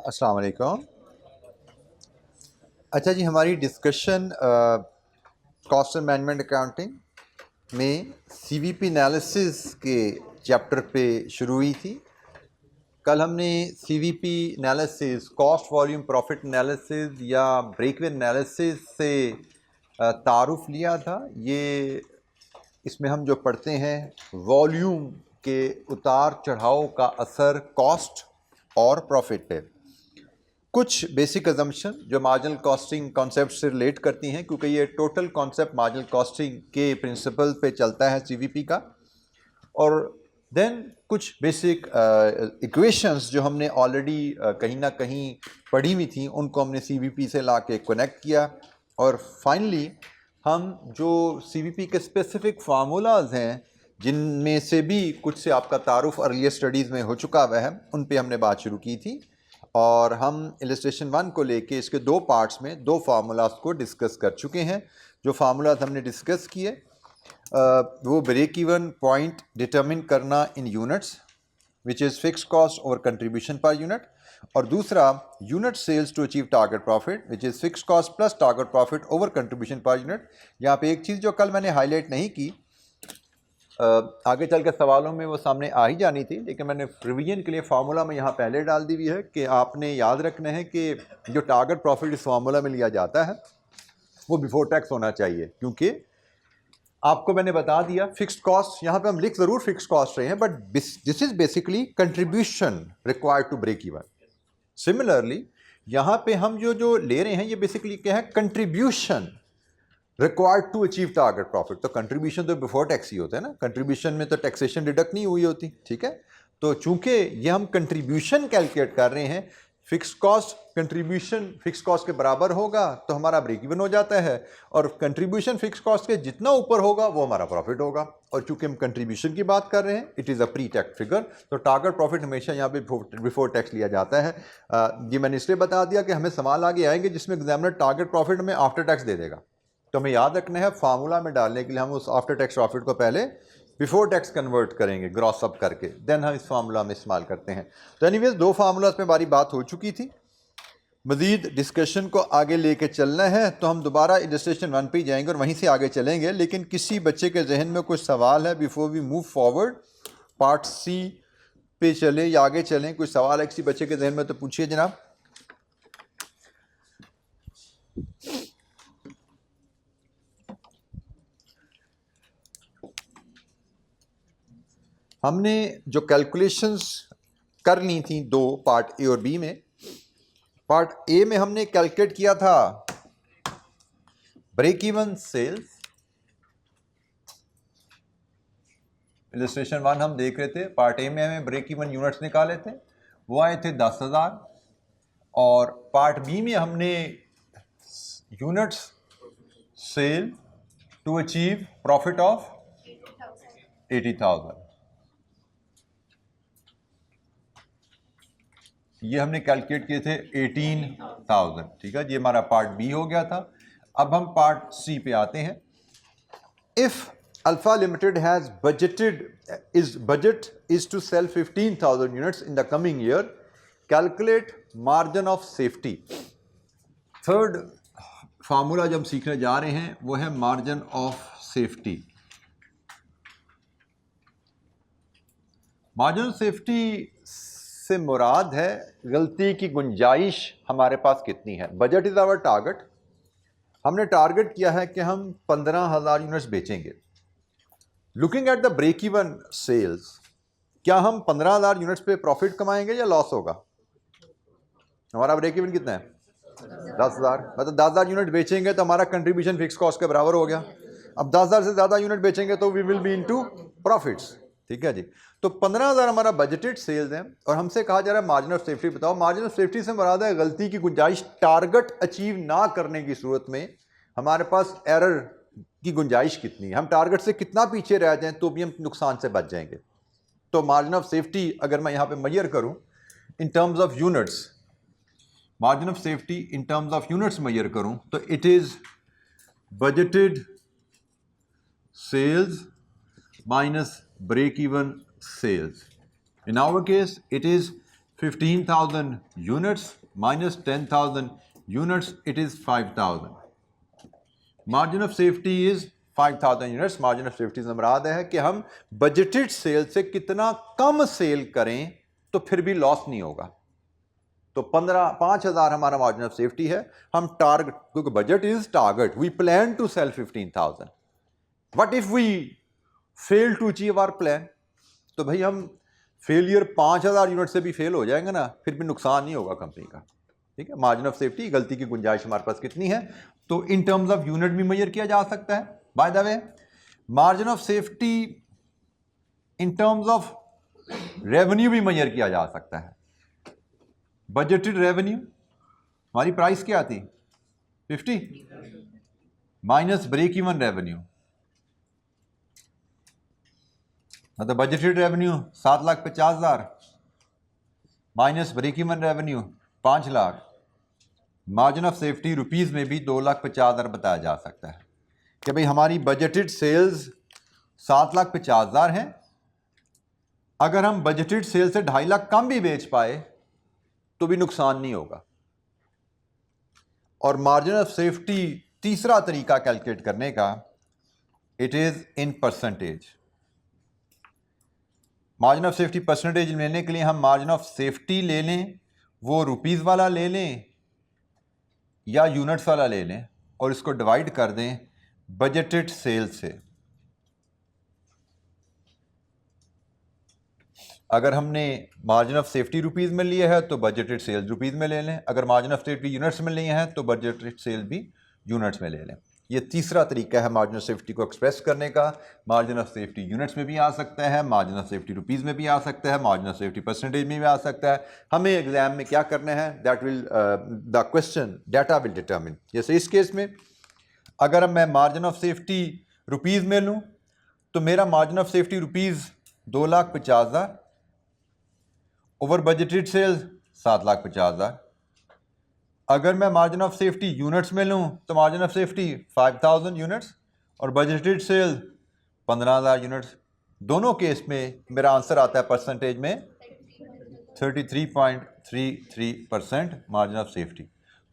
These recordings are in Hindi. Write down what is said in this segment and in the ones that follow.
अस्सलाम वालेकुम। अच्छा जी, हमारी discussion cost and management accounting में सीवीपी एनालिसिस के चैप्टर पे शुरू हुई थी। कल हमने CVP analysis, cost volume profit analysis या ब्रेक इवन एनालिसिस से तारुफ लिया था। ये इसमें हम जो पढ़ते हैं वॉल्यूम के उतार चढ़ाव का असर कॉस्ट और प्रॉफिट पे। कुछ बेसिक अजम्पशन जो मार्जिनल कॉस्टिंग कॉन्सेप्ट से रिलेट करती हैं, क्योंकि ये टोटल कॉन्सेप्ट मार्जिनल कॉस्टिंग के प्रिंसिपल पे चलता है सीवीपी का। और देन कुछ बेसिक इक्वेशंस जो हमने ऑलरेडी कहीं ना कहीं पढ़ी हुई थी, उनको हमने सीवीपी से ला के कनेक्ट किया। और फाइनली हम जो सीवीपी के स्पेसिफिक फार्मूलाज हैं, जिनमें से भी कुछ से आपका तारुफ अर्लियर स्टडीज़ में हो चुका हुआ है, उन पे हमने बात शुरू की थी। और हम इलस्ट्रेशन 1 को लेके इसके दो पार्ट्स में दो फार्मूलाज को डिस्कस कर चुके हैं। जो फार्मूलाज हमने डिस्कस किए वो ब्रेक इवन पॉइंट डिटरमिन करना in units, which is fix cost over contribution per unit, और दूसरा unit sales to achieve target profit, which is fix cost plus target profit over contribution per unit. यहाँ पे एक चीज़ जो कल मैंने हाईलाइट नहीं की, आगे चल के सवालों में वो सामने आ ही जानी थी, लेकिन मैंने रिवीजन के लिए फार्मूला में यहाँ पहले डाल दी हुई है कि आपने याद रखना है कि जो टारगेट प्रॉफिट इस फार्मूला में लिया जाता है वो बिफोर टैक्स होना चाहिए। क्योंकि आपको मैंने बता दिया फिक्स्ड कॉस्ट, यहाँ पे हम लिख ज़रूर फिक्स्ड कॉस्ट रहे हैं, but this is basically contribution required to break even. Similarly यहाँ पे हम जो ले रहे हैं, ये बेसिकली क्या है, contribution required to achieve target profit. तो कंट्रीब्यूशन तो बिफोर टैक्स ही होता है ना, कंट्रीब्यूशन में तो टैक्सेशन डिडक्ट नहीं हुई होती, ठीक है। तो चूंकि ये हम कंट्रीब्यूशन कैलकुलेट कर रहे हैं, fix cost contribution fix cost के बराबर होगा तो हमारा ब्रेक इवन हो जाता है, और कंट्रीब्यूशन फिक्स कॉस्ट के जितना ऊपर होगा वो हमारा प्रॉफिट होगा। और चूंकि हम कंट्रीब्यूशन की बात कर रहे हैं, it is a pre tax figure, तो टारगेट प्रॉफिट हमेशा यहाँ पे बिफोर टैक्स लिया जाता है। ये मैंने इसलिए बता दिया कि हमें सवाल आगे आएंगे जिसमें एग्जामिनर टारगेट प्रॉफिट में आफ्टर टैक्स दे देगा, तो हमें याद रखना है फार्मूला में डालने के लिए हम उस आफ्टर टैक्स प्रॉफिट को पहले बिफोर टैक्स कन्वर्ट करेंगे, ग्रॉस अप करके, देन हम इस फार्मूला में इस्तेमाल करते हैं। तो एनीवेज दो फार्मूलाज पे हमारी बात हो चुकी थी। मजीद डिस्कशन को आगे लेके चलना है तो हम दोबारा इलस्ट्रेशन 1 पे जाएंगे और वहीं से आगे चलेंगे। लेकिन किसी बच्चे के जहन में कुछ सवाल है before we move forward, part C पे चले या आगे चलें, कुछ सवाल है किसी बच्चे के जहन में तो पूछिए जनाब। हमने जो कैलकुलेशंस करनी थी दो, पार्ट ए और बी में, पार्ट ए में हमने कैलकुलेट किया था ब्रेक इवन सेल्स। इलस्ट्रेशन 1 हम देख रहे थे, पार्ट ए में हमें ब्रेक इवन यूनिट्स निकाले थे, वो आए थे 10,000, और पार्ट बी में हमने units sell to achieve profit of 80,000, ये हमने कैलकुलेट किए थे 18,000, ठीक है। ये हमारा पार्ट बी हो गया था। अब हम पार्ट सी पे आते हैं। If alpha limited has budget is to sell 15,000 units in the coming year, calculate margin of safety. Third formula जो हम सीखने जा रहे हैं वो है margin of safety. Margin of safety से मुराद है गलती की गुंजाइश हमारे पास कितनी है। बजट इज आवर टारगेट, हमने टारगेट किया है कि हम 15,000 यूनिट्स बेचेंगे। Looking at the break even sales, क्या हम 15,000 यूनिट्स पे प्रॉफिट कमाएंगे या लॉस होगा? हमारा ब्रेक इवन कितना है? 10,000। मतलब 10,000 यूनिट बेचेंगे तो हमारा कंट्रीब्यूशन फिक्स कॉस्ट के बराबर हो गया। अब 10,000 से ज़्यादा यूनिट बेचेंगे तो we will be into profits, ठीक है जी। तो 15,000 हमारा बजटेड सेल्स है, और हमसे कहा जा रहा है मार्जिन ऑफ सेफ्टी बताओ। मार्जिन ऑफ सेफ्टी से मुराद है गलती की गुंजाइश, टारगेट अचीव ना करने की सूरत में हमारे पास एरर की गुंजाइश कितनी है, हम टारगेट से कितना पीछे रह जाएं तो भी हम नुकसान से बच जाएंगे। तो मार्जिन ऑफ सेफ्टी अगर मैं यहाँ पे मेजर करूँ in terms of units, margin of safety in terms of units measure करूं तो it is budgeted sales minus break even sales. In our case it is 15,000 units minus 10,000 units, it is 5,000. Margin of safety is 5,000 units. Margin of safety से मुराद है कि हम बजटेड सेल से कितना कम सेल करें तो फिर भी लॉस नहीं होगा. तो 5,000 हमारा मार्जिन ऑफ सेफ्टी है. हम टारगेट, क्योंकि budget is target, we plan to sell 15,000. What if we fail to achieve our plan? तो भाई हम फेलियर 5,000 यूनिट से भी फेल हो जाएंगे ना, फिर भी नुकसान नहीं होगा कंपनी का. ठीक है, मार्जिन ऑफ सेफ्टी, गलती की गुंजाइश हमारे पास कितनी है, तो इन टर्म्स ऑफ यूनिट भी मेजर किया जा सकता है. By the way, margin of safety in terms of revenue भी मेजर किया जा सकता है. बजटेड रेवेन्यू, हमारी प्राइस क्या थी 50 माइनस ब्रेक इवन रेवेन्यू, मतलब budgeted revenue 7,50,000 minus break even revenue 5 lakh. Margin of safety rupees में भी 2,50,000 बताया जा सकता है कि भाई हमारी बजटेड सेल्स 7,50,000 हैं. अगर हम बजटेड सेल से 2.5 लाख कम भी बेच पाए तो भी नुकसान नहीं होगा. और मार्जिन ऑफ सेफ्टी तीसरा तरीका कैलकुलेट करने का, it is in percentage. Margin of safety percentage लेने के लिए हम मार्जिन ऑफ सेफ्टी ले लें, वो रुपीज़ वाला ले लें या यूनिट्स वाला ले लें, और इसको डिवाइड कर दें बजटेड सेल से. अगर हमने मार्जिन ऑफ सेफ्टी रुपीज़ में लिया है तो बजटेड सेल्स रुपीज़ में ले लें. अगर मार्जिन ऑफ सेफ्टी यूनिट्स में लिए हैं तो बजटेड सेल भी यूनिट्स में ले लें. ये तीसरा तरीका है मार्जिन ऑफ सेफ्टी को एक्सप्रेस करने का. मार्जिन ऑफ सेफ्टी यूनिट्स में भी आ सकता है, मार्जिन ऑफ सेफ्टी रुपीज़ में भी आ सकता है, मार्जिन ऑफ सेफ्टी परसेंटेज में भी आ सकता है. हमें एग्जाम में क्या करना है, that will the question data will determine. जैसे इस केस में अगर मैं मार्जिन ऑफ सेफ्टी रुपीज़ में लूँ तो मेरा margin of safety rupees 2,50,000 over budgeted sales 7,50,000. अगर मैं मार्जिन ऑफ सेफ्टी यूनिट्स में लूँ तो मार्जिन ऑफ सेफ्टी 5,000 यूनिट्स और बजटेड सेल 15,000 यूनिट्स. दोनों केस में मेरा आंसर आता है परसेंटेज में 33.33% मार्जिन ऑफ सेफ्टी.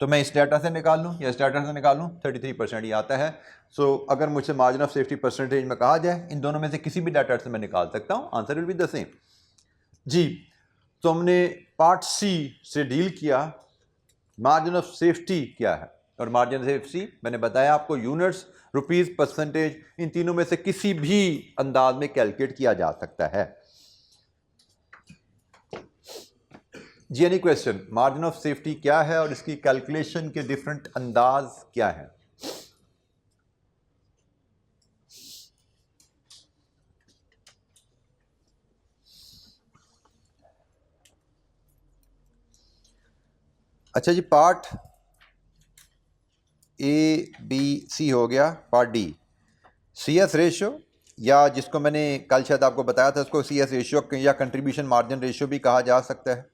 तो मैं इस डाटा से निकाल लूँ या इस डाटा से निकाल लूँ, 33% ही आता है. सो अगर मुझसे मार्जिन ऑफ सेफ्टी परसेंटेज में कहा जाए, इन दोनों में से किसी भी डाटा से मैं निकाल सकता हूँ, answer will be the same. जी, तो हमने पार्ट सी से डील किया. मार्जिन ऑफ सेफ्टी क्या है, और मार्जिन ऑफ सेफ्टी मैंने बताया आपको यूनिट्स, रुपीज़, परसेंटेज, इन तीनों में से किसी भी अंदाज में कैलकुलेट किया जा सकता है. जी, any question? Margin of safety क्या है और इसकी कैलकुलेशन के डिफरेंट अंदाज क्या है? अच्छा जी, पार्ट ए बी सी हो गया. Part D, C S ratio, या जिसको मैंने कल शायद आपको बताया था, उसको सी एस रेशियो या कंट्रीब्यूशन मार्जिन रेशियो भी कहा जा सकता है.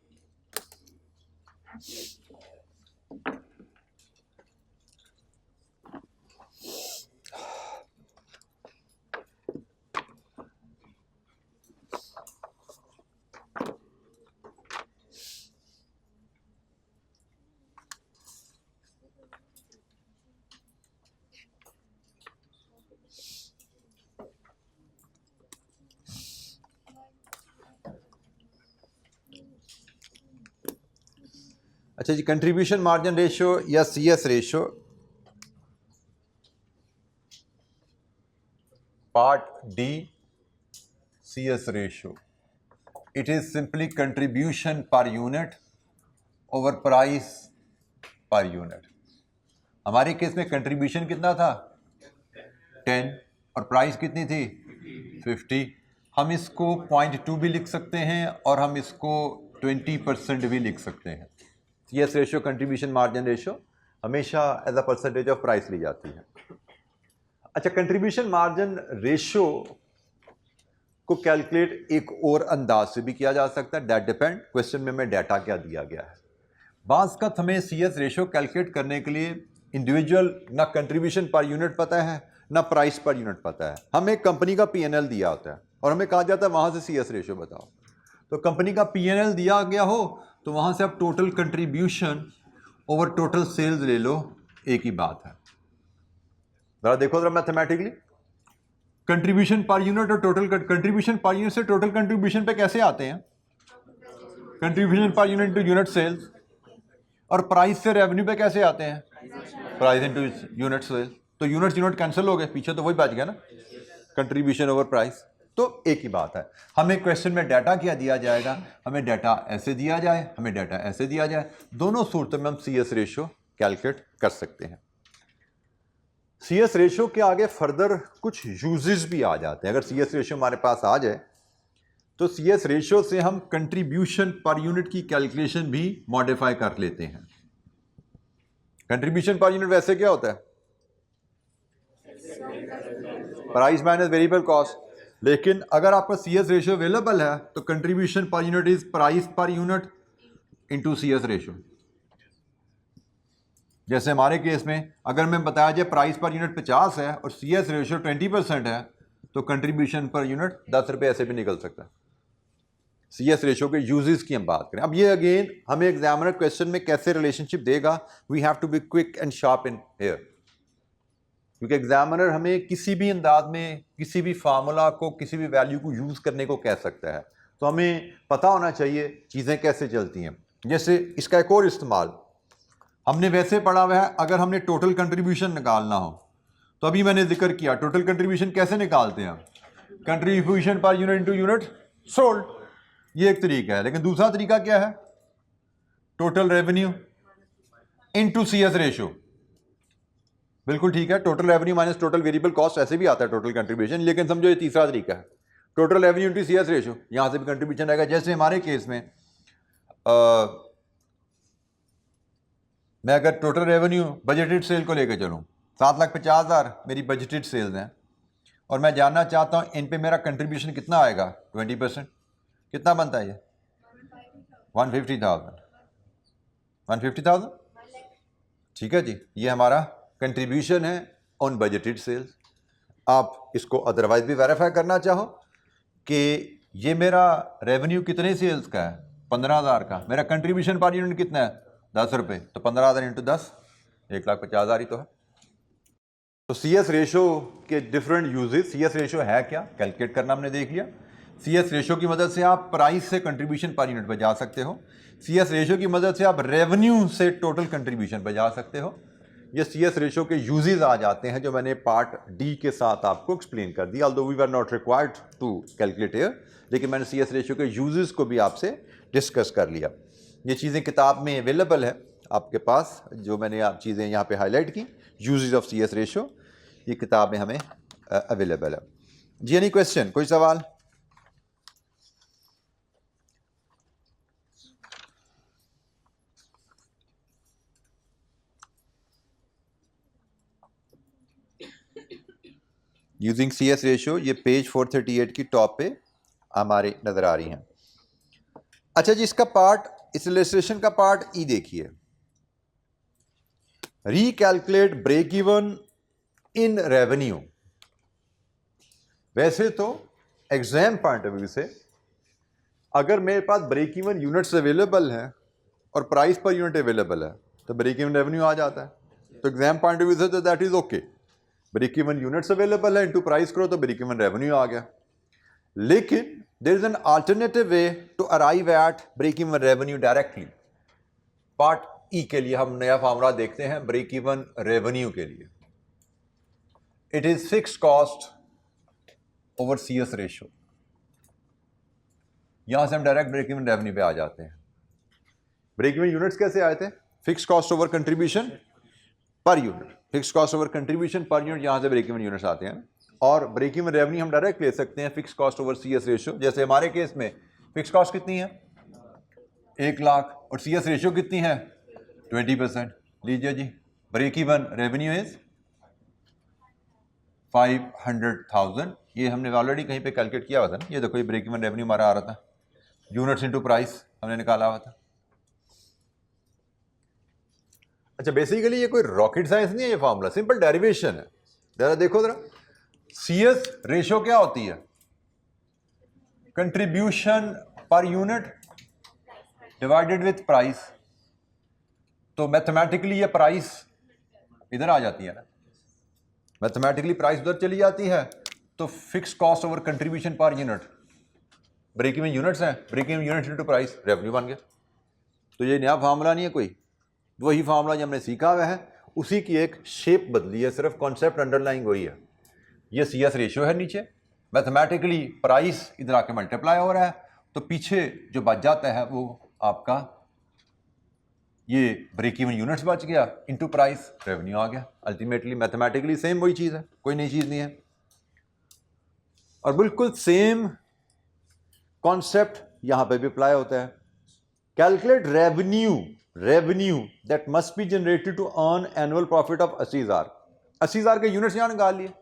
अच्छा जी, कंट्रीब्यूशन मार्जिन रेशियो या C S ratio, part D, C S ratio. It is simply contribution per unit over price per unit. हमारे केस में कंट्रीब्यूशन कितना था 10 और प्राइस कितनी थी 50. हम इसको 0.2 भी लिख सकते हैं और हम इसको 20% भी लिख सकते हैं. C S ratio, contribution margin ratio, हमेशा as a percentage of price ली जाती है. अच्छा, कंट्रीब्यूशन मार्जिन रेशियो को कैलकुलेट एक और अंदाज से भी किया जा सकता है. दैट डिपेंड क्वेश्चन में डाटा क्या दिया गया है. बाज़ का हमें सी एस रेशियो कैलकुलेट करने के लिए इंडिविजुअल ना कंट्रीब्यूशन पर यूनिट पता है ना प्राइस पर यूनिट पता है. हमें कंपनी का P&L दिया होता है और हमें कहा जाता है वहाँ से सी एस रेशियो बताओ. तो कंपनी का P&L दिया गया हो तो वहां से आप total contribution over total sales ले लो, एक ही बात है। जरा देखो जरा मैथमेटिकली, कंट्रीब्यूशन पर यूनिट और टोटल कंट्रीब्यूशन पर यूनिट से टोटल कंट्रीब्यूशन पे कैसे आते हैं? Contribution per unit to unit sales. और प्राइस से रेवेन्यू पे कैसे आते हैं? Price into unit sales. तो यूनिट कैंसिल हो गए, पीछे तो वही बच गया ना, कंट्रीब्यूशन ओवर प्राइस। तो एक ही बात है। हमें क्वेश्चन में डाटा क्या दिया जाएगा? हमें डाटा ऐसे दिया जाए, हमें डाटा ऐसे दिया जाए, दोनों सूरतों में हम CS रेशियो कैलकुलेट कर सकते हैं। CS रेशियो के आगे फर्दर कुछ यूजेस भी आ जाते हैं। अगर CS रेशियो हमारे पास आ जाए तो CS रेशियो से हम कंट्रीब्यूशन पर यूनिट की कैलकुलेशन भी मॉडिफाई कर लेते हैं। कंट्रीब्यूशन पर यूनिट वैसे क्या होता है? Price minus variable cost. लेकिन अगर आपका CS रेशियो अवेलेबल है तो contribution per unit is price per unit into CS ratio. जैसे हमारे केस में अगर मैं बताया जाए प्राइस पर यूनिट 50 है और CS रेशियो 20% है तो कंट्रीब्यूशन पर यूनिट 10 रुपये ऐसे भी निकल सकता है। CS रेशियो के यूजेस की हम बात करें। अब ये अगेन हमें एग्जामिनर क्वेश्चन में कैसे रिलेशनशिप देगा, we have to be quick and sharp in here, क्योंकि एग्जामिनर हमें किसी भी अंदाज में किसी भी फार्मूला को, किसी भी वैल्यू को यूज करने को कह सकता है। तो हमें पता होना चाहिए चीजें कैसे चलती हैं। जैसे इसका एक और इस्तेमाल हमने वैसे पढ़ा हुआ है, अगर हमने टोटल कंट्रीब्यूशन निकालना हो तो अभी मैंने जिक्र किया टोटल कंट्रीब्यूशन कैसे निकालते हैं, contribution per unit into unit sold, ये एक तरीका है। लेकिन दूसरा तरीका क्या है? Total revenue into CS ratio. बिल्कुल ठीक है, total revenue minus total variable cost ऐसे भी आता है टोटल कंट्रीब्यूशन। लेकिन समझो ये तीसरा तरीका है, total revenue into CS ratio, यहां से भी कंट्रीब्यूशन आएगा। जैसे हमारे केस में मैं अगर टोटल रेवेन्यू बजटेड सेल को लेकर चलूँ, 7,50,000 मेरी बजटेड सेल्स हैं और मैं जानना चाहता हूँ इन पे मेरा कंट्रीब्यूशन कितना आएगा, 20%। कितना बनता है ये? 150,000। ठीक है जी, ये हमारा कंट्रीब्यूशन है ऑन बजटेड सेल्स। आप इसको अदरवाइज भी वेरीफाई करना चाहो कि ये मेरा रेवेन्यू कितने सेल्स का है, 15,000 का, मेरा कंट्रीब्यूशन पर यूनिट कितना है, 10 रुपये, तो 15,000 इंटू 10, 1,50,000 ही तो है। तो CS रेशियो के डिफरेंट यूजेस। CS रेशियो है क्या, कैलकुलेट करना हमने देख लिया। CS रेशियो की मदद से आप प्राइस से कंट्रीब्यूशन पर यूनिट पर जा सकते हो। CS रेशियो की मदद से आप रेवेन्यू से टोटल कंट्रीब्यूशन पर जा सकते हो। ये CS रेशियो के यूजेस आ जाते हैं जो मैंने पार्ट D के साथ आपको एक्सप्लेन कर दिया। Although we were not required to calculate here, लेकिन मैंने CS रेशियो के यूजेस को भी आपसे डिस्कस कर लिया। ये चीज़ें किताब में अवेलेबल है आपके पास, जो मैंने आप चीज़ें यहाँ पे हाईलाइट की, यूजेस ऑफ CS रेशियो, ये किताब में हमें अवेलेबल है जी। एनी क्वेश्चन, कोई सवाल? यूजिंग CS रेशियो, ये पेज 438 की टॉप पे हमारे नजर आ रही हैं। अच्छा जी, इसका पार्ट, इस इलस्ट्रेशन का पार्ट ई देखिए, recalculate break even in revenue. वैसे तो एग्जाम पॉइंट ऑफ व्यू से अगर मेरे पास ब्रेक इवन यूनिट्स अवेलेबल हैं और प्राइस पर यूनिट अवेलेबल है तो ब्रेक इवन रेवेन्यू आ जाता है। तो एग्जाम पॉइंट ऑफ व्यू से तो that is okay, break even units available है इनटू प्राइस करो तो ब्रेक इवन रेवेन्यू आ गया। लेकिन there is an alternative way to arrive at break even revenue directly. Part E के लिए हम नया फार्मूला देखते हैं ब्रेक इवन रेवेन्यू के लिए। It is fixed cost over CS ratio. यहां से हम डायरेक्ट ब्रेक इवन रेवेन्यू पे आ जाते हैं। ब्रेक इवन यूनिट्स कैसे आए थे? Fixed cost over contribution per unit, fixed cost over contribution per unit, यहां से ब्रेक इवन यूनिट्स आते हैं। और ब्रेक इवन रेवेन्यू हम डायरेक्ट ले सकते हैं fixed cost over CS ratio. जैसे हमारे केस में फिक्स्ड कॉस्ट कितनी है, 1 लाख, और CS रेशियो कितनी है, 20%। लीजिए जी, ब्रेक इवन रेवेन्यू इज 500,000। ये हमने ऑलरेडी कहीं पे कैलकुलेट किया हुआ था ना, ये देखो ये ब्रेक इवन रेवेन्यू हमारा आ रहा था, यूनिट्स इनटू प्राइस हमने निकाला हुआ था। अच्छा, बेसिकली ये कोई रॉकेट साइंस नहीं है, ये फॉर्मूला सिंपल डेरिवेशन है। जरा देखो जरा, CS रेशियो क्या होती है, contribution per unit divided with price, तो मैथमेटिकली ये प्राइस इधर आ जाती है ना, मैथमेटिकली प्राइस उधर चली जाती है, तो fix cost over contribution per unit, break even units हैं, break even unit into price, revenue बन गया। तो ये नया फार्मूला नहीं है कोई, वही फार्मूला जो हमने सीखा हुआ है, उसी की एक शेप बदली है, सिर्फ कॉन्सेप्ट अंडरलाइंग वही है। ये सी एस रेशियो है नीचे, मैथमेटिकली प्राइस इधर आके मल्टीप्लाई हो रहा है, तो पीछे जो बच जाता है वो आपका ये ब्रेक इवन यूनिट्स बच गया, इनटू प्राइस, रेवेन्यू आ गया। अल्टीमेटली मैथमेटिकली सेम वही चीज़ है, कोई नई चीज़ नहीं है। और बिल्कुल सेम कॉन्सेप्ट यहां पे भी अप्लाई होता है। Calculate revenue that must be generated to earn annual profit of 80,000। 80,000 के यूनिट्स यहां निकाल लिए,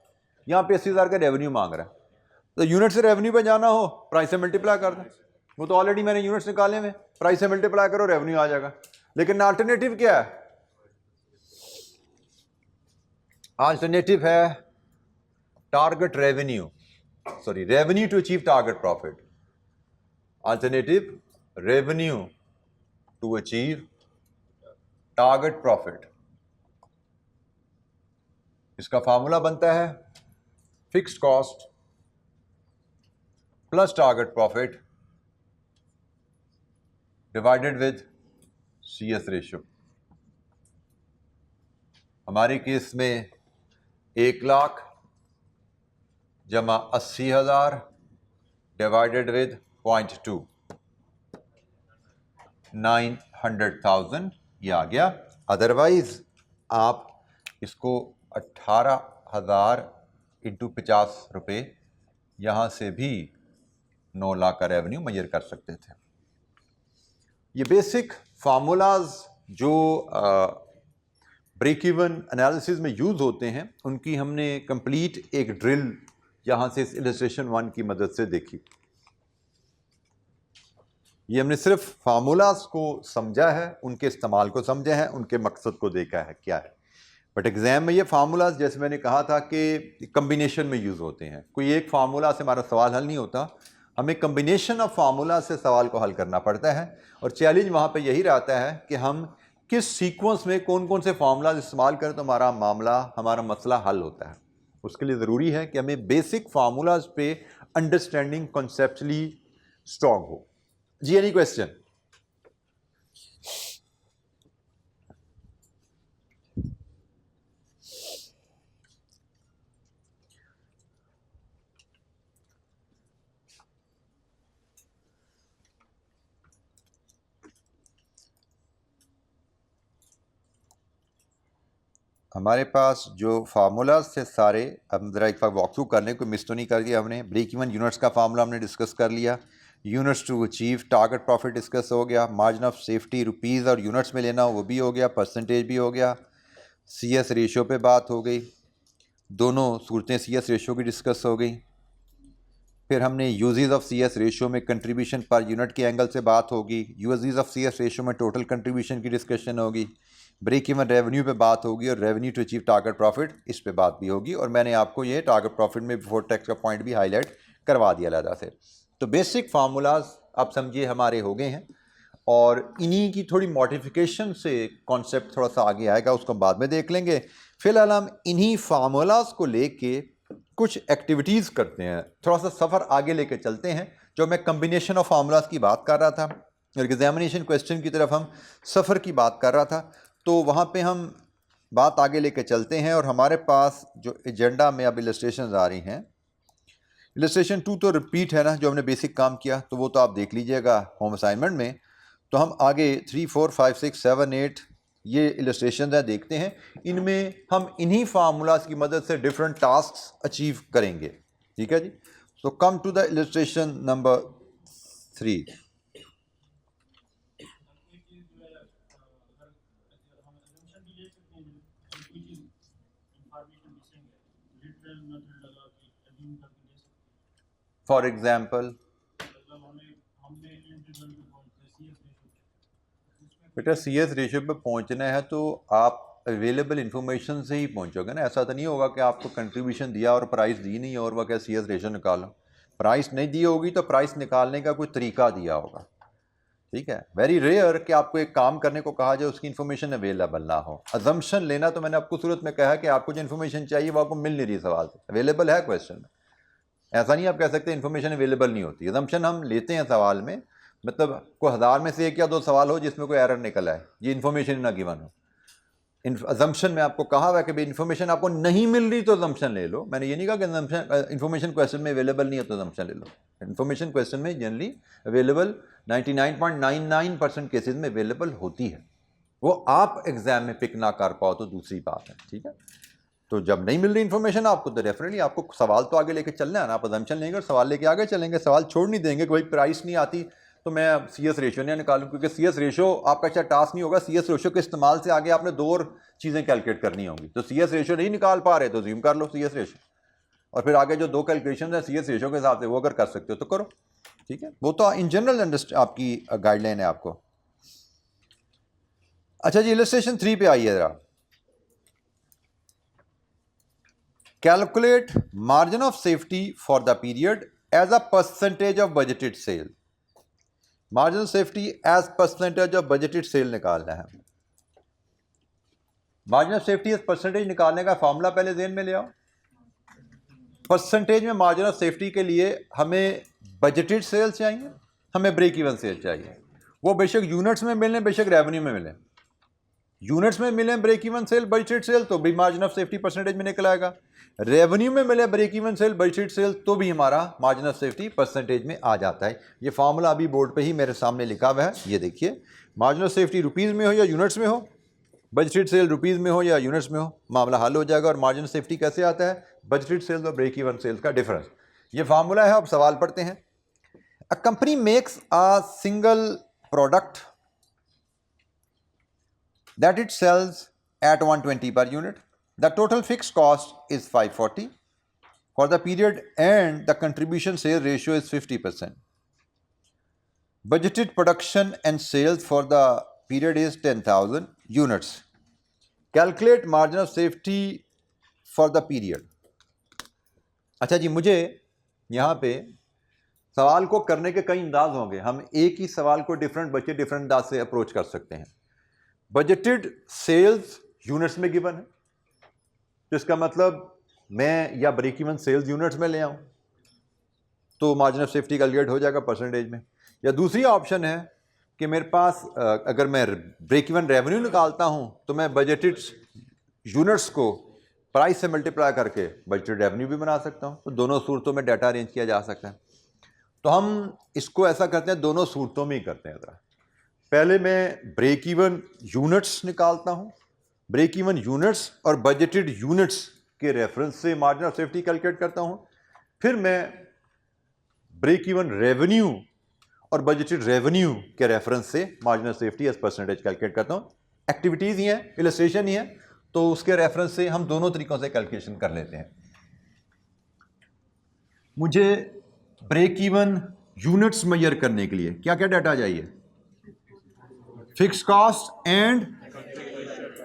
यहां पे 80,000 का रेवेन्यू मांग रहा है, तो यूनिट से रेवेन्यू पे जाना हो प्राइस से मल्टीप्लाई कर दें, वो तो ऑलरेडी मैंने यूनिट्स निकाले हुए, प्राइस से मल्टीप्लाई करो रेवेन्यू आ जाएगा। लेकिन अल्टरनेटिव क्या है? अल्टरनेटिव है target revenue, sorry revenue to achieve target profit, alternative revenue to achieve target profit. इसका फार्मूला बनता है fixed cost plus target profit divided with C S ratio. हमारे केस में 1 लाख जमा 80,000 डिवाइडेड विद 0.2, 900,000 ये आ गया। अदरवाइज आप इसको 18,000 इंटू 50 रुपये यहाँ से भी 9 लाख का रेवेन्यू मेजर कर सकते थे। ये बेसिक फार्मूलाज जो ब्रेक इवन एनालिसिस में यूज़ होते हैं, उनकी हमने कंप्लीट एक ड्रिल यहाँ से इस इलस्ट्रेशन 1 की मदद से देखी। ये हमने सिर्फ फार्मूलाज को समझा है, उनके इस्तेमाल को समझा है, उनके मकसद को देखा है क्या है। बट एग्ज़ाम में ये फार्मूलाज जैसे मैंने कहा था कि कम्बिनेशन में यूज़ होते हैं, कोई एक फार्मूला से हमारा सवाल हल नहीं होता, हमें कम्बिनेशन ऑफ फार्मूला से सवाल को हल करना पड़ता है। और चैलेंज वहाँ पे यही रहता है कि हम किस सीक्वेंस में कौन कौन से फार्मूलाज इस्तेमाल करें तो हमारा मसला हल होता है। उसके लिए ज़रूरी है कि हमें बेसिक फार्मूलाज पे अंडरस्टैंडिंग कॉन्सेप्चुअली स्ट्रॉन्ग हो। जी, एनी क्वेश्चन? हमारे पास जो फार्मूलाज थे सारे, अब ज़रा एक बार वॉक थ्रू कर लें, कोई मिस तो नहीं कर दिया हमने। ब्रेक इवन यूनिट्स का फार्मूला हमने डिस्कस कर लिया, units to achieve target profit discuss हो गया, मार्जिन ऑफ सेफ्टी रुपीज़ और यूनिट्स में लेना वो भी हो गया, परसेंटेज भी हो गया, सी एस रेशियो पे बात हो गई, दोनों सूरतें सी एस रेशियो की डिस्कस हो गई। फिर हमने uses of C S ratio में कंट्रीब्यूशन पर यूनिट के एंगल से बात होगी, uses of C S ratio में टोटल कंट्रीब्यूशन की डिस्कशन होगी, ब्रेक इवन रेवेन्यू पे बात होगी और revenue to achieve target profit इस पे बात भी होगी। और मैंने आपको ये टारगेट प्रॉफिट में बिफोर टैक्स का पॉइंट भी हाईलाइट करवा दिया अलग से। तो बेसिक फार्मूलाज आप समझिए हमारे हो गए हैं, और इन्हीं की थोड़ी मॉडिफिकेशन से कॉन्सेप्ट थोड़ा सा आगे आएगा, उसको बाद में देख लेंगे। फिलहाल हम इन्हीं फार्मूलाज को लेके कुछ एक्टिविटीज़ करते हैं, थोड़ा सा सफ़र आगे लेके चलते हैं। जो मैं कम्बिनेशन ऑफ फार्मूलाज की बात कर रहा था, एग्जामिनेशन क्वेश्चन की तरफ हम सफ़र की बात कर रहा था, तो वहाँ पे हम बात आगे लेके चलते हैं। और हमारे पास जो एजेंडा में अब इलस्ट्रेशन आ रही हैं, इलस्ट्रेशन 2 तो रिपीट है ना, जो हमने बेसिक काम किया तो वो तो आप देख लीजिएगा होम असाइनमेंट में। तो हम आगे 3, 4, 5, 6, 7, 8 ये इलस्ट्रेशन है देखते हैं, इनमें हम इन्हीं फार्मूलाज की मदद से डिफरेंट टास्क्स अचीव करेंगे। ठीक है जी। So come to the illustration number 3। For example बेटा सी एस रेशियो पे पहुंचना है तो आप अवेलेबल इंफॉर्मेशन से ही पहुंचोगे ना, ऐसा तो नहीं होगा कि आपको कंट्रीब्यूशन दिया और प्राइस दी नहीं और वह क्या सी एस रेशियो निकालो। प्राइस नहीं दी होगी तो प्राइस निकालने का कोई तरीका दिया होगा, ठीक है। वेरी रेयर कि आपको एक काम करने को कहा जाए उसकी इन्फॉर्मेशन अवेलेबल ना हो। अजम्पशन लेना तो मैंने आपको सूरत में कहा कि आपको जो इन्फॉर्मेशन चाहिए वो आपको मिल नहीं रही, सवाल से अवेलेबल है क्वेश्चन में, ऐसा नहीं आप कह सकते इन्फॉर्मेशन अवेलेबल नहीं होती। अजम्पशन हम लेते हैं सवाल में, मतलब को 1000 में से 1 या 2 सवाल हो जिसमें कोई एरर निकल आए, ये इन्फॉर्मेशन ना गिवन हो। अजम्पशन में आपको कहा हुआ है कि भाई इन्फॉर्मेशन आपको नहीं मिल रही तो अजम्पशन ले लो। मैंने ये नहीं कहा कि अजम्पशन इन्फॉर्मेशन क्वेश्चन में अवेलेबल नहीं है तो अजम्पशन ले लो। इन्फॉर्मेशन क्वेश्चन में जनरली अवेलेबल 99.99% केसेस में अवेलेबल होती है, वो आप एग्जाम में पिक ना कर पाओ तो दूसरी बात है, ठीक है। तो जब नहीं मिल रही इन्फॉर्मेशन आपको तो डेफिनेटली आपको सवाल तो आगे लेके चलना है ना, आप अजम्पशन लेंगे और सवाल लेके आगे चलेंगे, सवाल छोड़ नहीं देंगे कि भाई प्राइस नहीं आती तो मैं CS रेशियो नहीं निकालूं, क्योंकि CS रेशियो आपका अच्छा टास्क नहीं होगा। CS रेशियो के इस्तेमाल से आगे आपने 2 और चीज़ें कैलकुलेट करनी होंगी, तो CS रेशियो नहीं निकाल पा रहे तो ज़ूम कर लो CS रेशियो, और फिर आगे जो 2 कैलकुलेशन है CS रेशियो के हिसाब से वो अगर कर सकते हो तो करो, ठीक है। वो तो इन जनरल आपकी गाइडलाइन है आपको। अच्छा जी, इलस्ट्रेशन 3 पे आइए जरा। Calculate margin of safety for the period as a percentage of budgeted sale. Margin of safety as percentage of budgeted sale निकालना है। Margin of safety as percentage निकालने का फॉर्मूला पहले ज़हन में ले आओ। परसेंटेज में मार्जिन ऑफ सेफ्टी के लिए हमें बजटेड सेल चाहिए, हमें ब्रेक इवन सेल चाहिए। वो बेशक यूनिट्स में मिलें बेशक रेवेन्यू में मिलें, यूनिट्स में मिले break even sale budgeted sale तो भी मार्जिन ऑफ सेफ्टी परसेंटेज में निकल आएगा, रेवेन्यू में मिले break even sale budgeted sale तो भी हमारा मार्जिन ऑफ सेफ्टी परसेंटेज में आ जाता है। ये फार्मूला अभी बोर्ड पे ही मेरे सामने लिखा हुआ है, ये देखिए। मार्जिन ऑफ सेफ्टी रुपीज़ में हो या यूनिट्स में हो, बजटेड सेल रुपीज़ में हो या यूनिट्स में हो, मामला हल हो जाएगा। और मार्जिन ऑफ सेफ्टी कैसे आता है, बजटेड सेल्स और ब्रेक इवन सेल्स का डिफरेंस, ये फार्मूला है। अब सवाल पढ़ते हैं। अ company makes a single product that it sells at 120 per unit. The total fixed cost is 540 for the period and the contribution sale ratio is 50%. Budgeted production and sales for the period is 10,000 units. Calculate margin of safety for the period. अच्छा जी, मुझे यहाँ पे सवाल को करने के कई अंदाज होंगे। हम एक ही सवाल को डिफरेंट अंदाज से अप्रोच कर सकते हैं। बजटेड सेल्स यूनिट्स में गिवन है, तो इसका मतलब मैं या ब्रेक इवन सेल्स यूनिट्स में ले आऊं तो मार्जिन ऑफ सेफ्टी कैलकुलेट हो जाएगा परसेंटेज में। या दूसरी ऑप्शन है कि मेरे पास अगर मैं ब्रेक इवन रेवेन्यू निकालता हूं तो मैं बजटेड यूनिट्स को प्राइस से मल्टीप्लाई करके बजटेड रेवेन्यू भी बना सकता हूं। तो दोनों सूरतों में डाटा अरेंज किया जा सकता है। तो हम इसको ऐसा करते हैं, दोनों सूरतों में ही करते हैं। ज़रा पहले मैं ब्रेक इवन यूनिट्स निकालता हूं, ब्रेक इवन यूनिट्स और बजटेड यूनिट्स के रेफरेंस से मार्जिन ऑफ सेफ्टी कैलकुलेट करता हूं। फिर मैं ब्रेक इवन रेवेन्यू और बजटेड रेवेन्यू के रेफरेंस से margin of safety as percentage calculate करता हूं। एक्टिविटीज़ ही हैं, इलस्ट्रेशन ही है, तो उसके रेफरेंस से हम दोनों तरीक़ों से कैलकुलेशन कर लेते हैं। मुझे ब्रेक इवन यूनिट्स मेजर करने के लिए क्या क्या डाटा चाहिए, fix cost and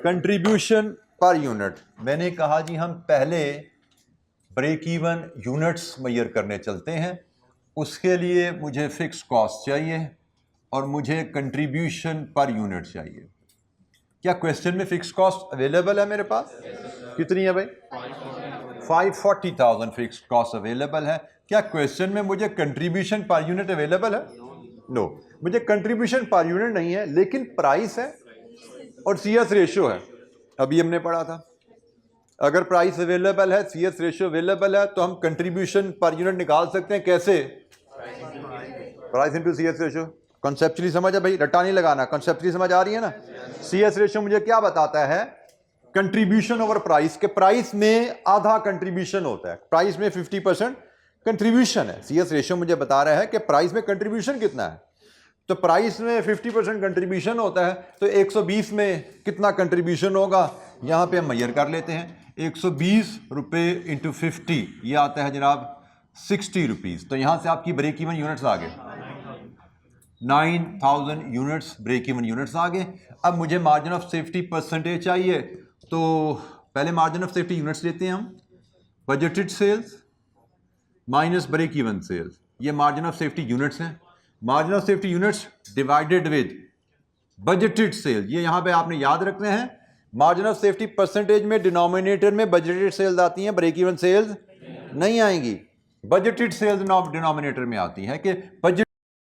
contribution per unit. मैंने कहा जी हम पहले ब्रेक इवन यूनिट्स मेजर करने चलते हैं, उसके लिए मुझे फिक्स कॉस्ट चाहिए और मुझे कंट्रीब्यूशन पर यूनिट चाहिए। क्या क्वेश्चन में फिक्स कॉस्ट अवेलेबल है मेरे पास? कितनी है भाई? 540,000 फिक्स कॉस्ट अवेलेबल है। क्या क्वेश्चन में मुझे कंट्रीब्यूशन पर यूनिट अवेलेबल है? नो, मुझे कंट्रीब्यूशन पर यूनिट नहीं है, लेकिन प्राइस है और CS रेशियो है। अभी हमने पढ़ा था अगर प्राइस अवेलेबल है, CS रेशियो अवेलेबल है, तो हम कंट्रीब्यूशन पर यूनिट निकाल सकते हैं। कैसे? Price into CS ratio. Conceptually समझ है भाई, रट्टा नहीं लगाना, कॉन्सेप्चुअली समझ आ रही है ना। CS रेशियो मुझे क्या बताता है, कंट्रीब्यूशन ओवर प्राइस के प्राइस में आधा कंट्रीब्यूशन होता है, प्राइस में 50% कंट्रीब्यूशन है। CS रेशियो मुझे बता रहा है कि प्राइस में कंट्रीब्यूशन कितना है, तो प्राइस में 50% कंट्रीब्यूशन होता है, तो 120 में कितना कंट्रीब्यूशन होगा, यहाँ पे हम मेजर कर लेते हैं। 120 रुपये इंटू 50 ये आता है जनाब 60 रुपीज़। तो यहाँ से आपकी ब्रेक इवन यूनिट्स आ गए, 9000 यूनिट्स ब्रेक इवन यूनिट्स आ गए। अब मुझे मार्जिन ऑफ सेफ्टी परसेंटेज चाहिए, तो पहले मार्जिन ऑफ सेफ्टी यूनिट्स लेते हैं हम। Budgeted sales minus break even sales, ये मार्जिन ऑफ सेफ्टी यूनिट्स हैं। Margin of safety units divided with budgeted sales, ये यहां पे आपने याद रखने हैं। मार्जिन ऑफ सेफ्टी परसेंटेज में डिनोमिनेटर में बजटेड सेल्स आती हैं, ब्रेक इवन सेल्स नहीं आएंगी। बजटेड सेल्स डिनोमिनेटर में आती हैं कि बजट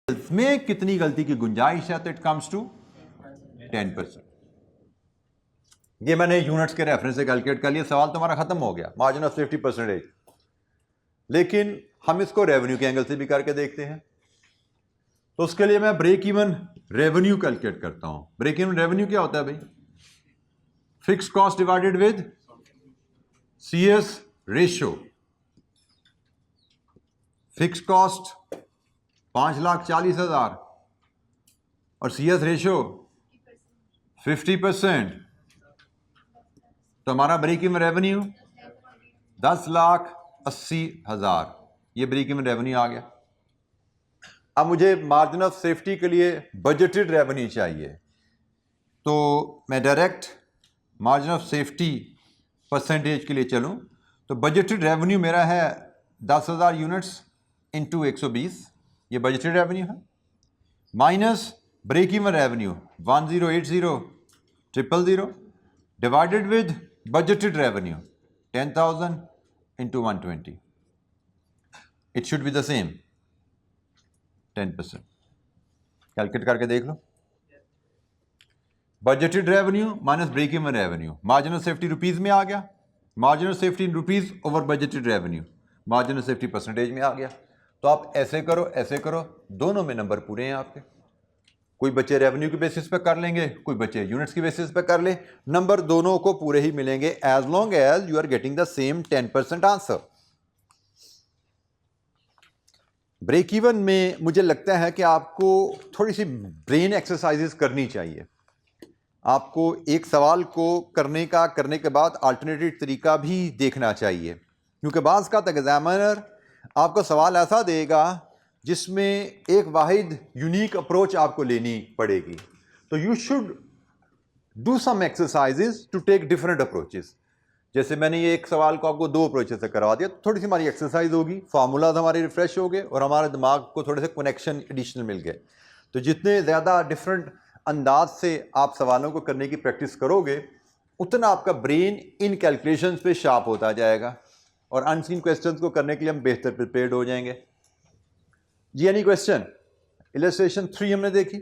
सेल्स में कितनी गलती की गुंजाइश है, तो इट कम्स टू 10%। ये मैंने यूनिट्स के रेफरेंस से कैलकुलेट कर लिया, सवाल तुम्हारा खत्म हो गया, मार्जिन ऑफ सेफ्टी परसेंटेज। लेकिन हम इसको रेवेन्यू के एंगल से भी करके देखते हैं। तो उसके लिए मैं ब्रेक इवन रेवेन्यू कैलकुलेट करता हूं। ब्रेक इवन रेवेन्यू क्या होता है भाई? Fix cost divided with CS ratio. Fix cost 5,40,000 और CS रेशियो 50%, तो हमारा ब्रेक इवन रेवेन्यू 10,80,000, ये ब्रेक इवन रेवेन्यू आ गया। अब मुझे मार्जिन ऑफ सेफ्टी के लिए बजटेड रेवेन्यू चाहिए, तो मैं direct margin of safety percentage के लिए चलूं, तो बजटेड रेवेन्यू मेरा है 10,000 यूनिट्स इंटू 120, ये बजटेड रेवेन्यू है, minus break even revenue 10,80,000 divided with budgeted revenue 10,000 into 120, it should be the same 10%। Calculate करके देख लो। Budgeted revenue minus break even revenue, margin of safety rupees में आ गया, margin of safety in rupees over budgeted revenue, margin of safety percentage में आ गया। तो आप ऐसे करो, दोनों में नंबर पूरे हैं आपके। कोई बच्चे रेवेन्यू के बेसिस पे कर लेंगे, कोई बच्चे यूनिट्स के बेसिस पे कर ले, नंबर दोनों को पूरे ही मिलेंगे as long as you are getting the same 10% answer. Break even में मुझे लगता है कि आपको थोड़ी सी ब्रेन एक्सरसाइजेस करनी चाहिए। आपको एक सवाल को करने के बाद अल्टरनेटिव तरीका भी देखना चाहिए, क्योंकि बाज़ का एग्जामिनर आपको सवाल ऐसा देगा जिसमें एक वाहिद यूनिक अप्रोच आपको लेनी पड़ेगी। तो you should do some exercises to take different approaches. जैसे मैंने ये एक सवाल को आपको 2 अप्रोचेस से करवा दिया, तो थोड़ी सी हमारी एक्सरसाइज होगी, फार्मूलाज हमारे रिफ्रेश हो गए और हमारे दिमाग को थोड़े से कनेक्शन एडिशनल मिल गए। तो जितने ज़्यादा डिफरेंट अंदाज से आप सवालों को करने की प्रैक्टिस करोगे, उतना आपका ब्रेन इन कैलकुलेशंस पे शार्प होता जाएगा और अनसीन क्वेश्चंस को करने के लिए हम बेहतर प्रिपेयर्ड हो जाएंगे। जी एनी क्वेश्चन? इलस्ट्रेशन 3 हमने देखी।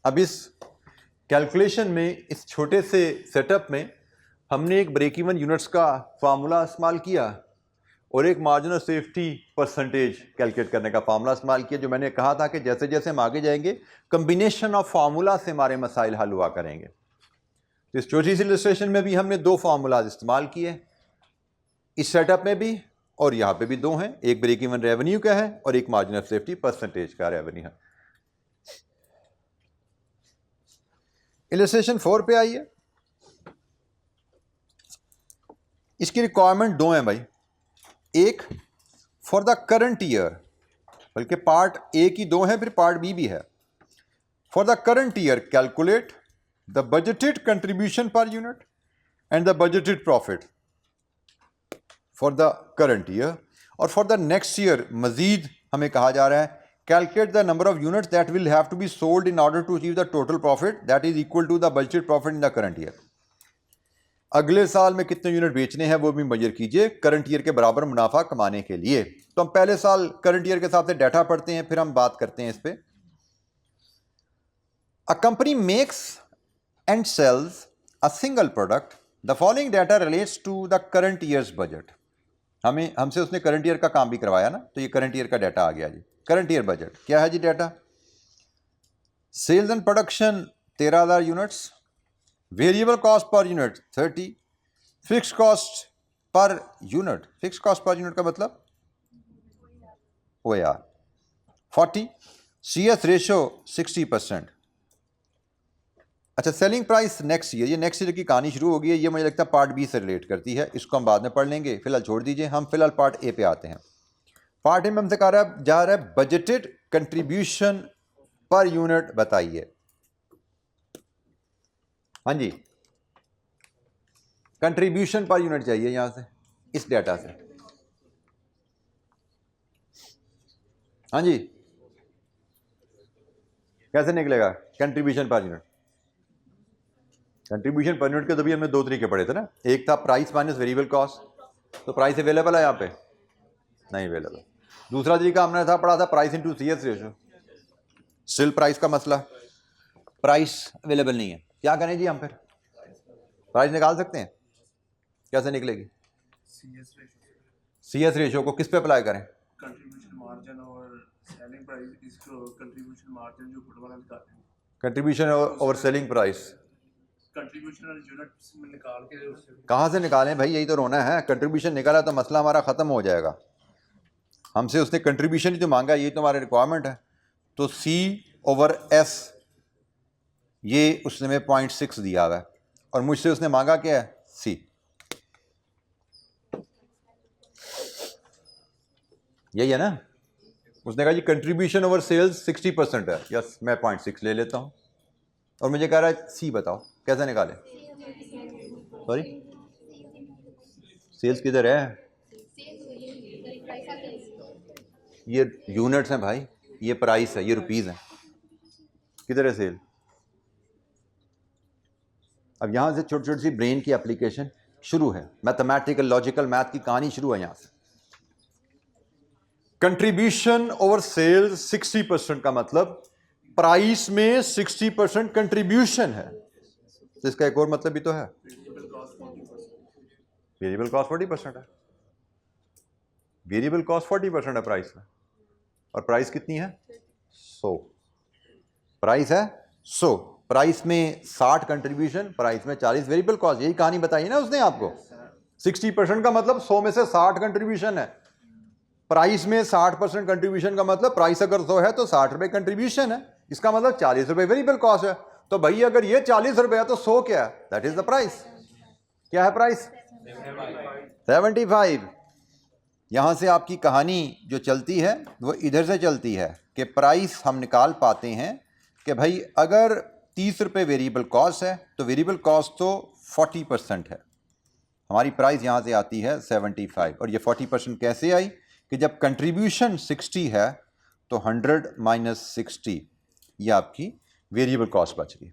अब इस कैलकुलेशन में, इस छोटे से सेटअप में, हमने एक ब्रेक इवन यूनिट्स का फार्मूला इस्तेमाल किया और एक margin of safety percentage calculate करने का फार्मूला इस्तेमाल किया, जो मैंने कहा था कि जैसे जैसे हम आगे जाएंगे कम्बिनेशन ऑफ फार्मूला से हमारे मसाइल हल हुआ करेंगे। तो इस छोटी सी इलस्ट्रेशन में भी हमने 2 फार्मूलाज इस्तेमाल किए, इस सेटअप में भी और यहाँ पे भी 2 हैं, एक ब्रेक इवन रेवेन्यू का है और एक मार्जिन ऑफ सेफ्टी परसेंटेज का रेवेन्यू है। इलस्ट्रेशन 4 पे आइए। इसकी रिक्वायरमेंट 2 हैं भाई, एक फॉर द करंट ईयर, बल्कि पार्ट ए की 2 है, फिर पार्ट बी भी है। For the current year calculate the budgeted contribution per unit and the budgeted profit for the current year. और फॉर द नेक्स्ट ईयर मजीद हमें कहा जा रहा है calculate the number of units that will have to be sold in order to achieve the total profit that is equal to the budgeted profit in the current year। अगले साल में कितने यूनिट बेचने हैं वो भी मेजर कीजिए करंट ईयर के बराबर मुनाफा कमाने के लिए। तो हम पहले साल करंट ईयर के हिसाब से डाटा पढ़ते हैं, फिर हम बात करते हैं इस पे। A company makes and sells a single product, the following data relates to the current year's budget. हमसे उसने करंट ईयर का काम भी करवाया ना, तो ये करंट ईयर का डाटा आ गया जी। करंट ईयर बजट क्या है जी? Data sales and production 13,000 units, variable cost per unit 30, fix cost per unit, fix cost per unit का मतलब OAR 40, CS रेशियो 60%। अच्छा, सेलिंग प्राइस नेक्स्ट ईयर, ये नेक्स्ट ईयर की कहानी शुरू हो गई है, ये मुझे लगता है पार्ट बी से रिलेट करती है, इसको हम बाद में पढ़ लेंगे, फिलहाल छोड़ दीजिए। हम फिलहाल पार्ट ए पे आते हैं। पार्ट ए में हमसे कहा जा रहा है बजटेड कंट्रीब्यूशन पर यूनिट बताइए। हाँ जी, कंट्रीब्यूशन पर यूनिट चाहिए यहां से। इस डेटा से। हाँ जी, कैसे निकलेगा contribution per unit? Contribution per unit के तो भी हमने दो तरीके पढ़े थे ना, एक था प्राइस माइनस वेरिएबल कॉस्ट, तो प्राइस अवेलेबल है यहाँ पे नहीं अवेलेबल। दूसरा तरीका हमने था पढ़ा था price into CS ratio, still price का मसला, प्राइस अवेलेबल नहीं है, क्या करें जी हम? फिर प्राइस निकाल सकते हैं, कैसे निकलेगी? सीएस रेशो को किस पे अप्लाई करें? कंट्रीब्यूशन मार्जिन और सेलिंग प्राइस, इसको कंट्रीब्यूशन मार्जिन जो गुड वाला निकालते हैं, contribution over selling price, contribution और यूनिट्स में निकाल के उससे कहाँ से निकालें भाई? यही तो रोना है, कंट्रीब्यूशन निकाला तो मसला हमारा ख़त्म हो जाएगा। हमसे उसने कंट्रीब्यूशन ही तो मांगा, यही तो हमारी रिक्वायरमेंट है। तो सी ओवर एस ये उसने में 0.6 दिया हुआ है और मुझसे उसने मांगा क्या है? सी। यही है ना, उसने कहा जी कंट्रीब्यूशन ओवर सेल्स 60% है, यस मैं 0.6 ले लेता हूँ और मुझे कह रहा है सी बताओ कैसे निकालें? सॉरी, सेल्स किधर है? ये यूनिट्स हैं भाई, ये प्राइस है, ये रुपीज़ है, किधर है सेल? अब यहाँ से छोटी छोटी सी ब्रेन की एप्लीकेशन शुरू है, मैथमेटिकल लॉजिकल मैथ की कहानी शुरू है यहाँ से। कंट्रीब्यूशन ओवर सेल्स 60% का मतलब प्राइस में 60% कंट्रीब्यूशन है, तो इसका एक और मतलब भी तो है, वेरिएबल कॉस्ट 40% है, वेरिएबल कॉस्ट 40% है प्राइस में, और प्राइस कितनी है? 100, प्राइस है 100, प्राइस में 60 कंट्रीब्यूशन, प्राइस में 40 वेरिएबल कॉस्ट। यही कहानी बताई ना उसने आपको, 60% का मतलब 100 में से 60 कंट्रीब्यूशन है, प्राइस में 60% कंट्रीब्यूशन का मतलब प्राइस अगर 100 है तो 60 रुपए कंट्रीब्यूशन है, इसका मतलब 40 रुपए वेरिएबल कॉस्ट है। तो भाई अगर ये 40 रुपए है तो 100 क्या है? That is the price. क्या है प्राइस? 75। यहां से आपकी कहानी जो चलती है वो इधर से चलती है कि प्राइस हम निकाल पाते हैं कि भाई अगर 30 रुपये वेरिएबल कॉस्ट है तो वेरिएबल कॉस्ट तो 40% है, हमारी प्राइस यहाँ से आती है 75। और ये 40% कैसे आई कि जब कंट्रीब्यूशन 60 है तो 100 माइनस 60, ये आपकी वेरिएबल कॉस्ट बच गई।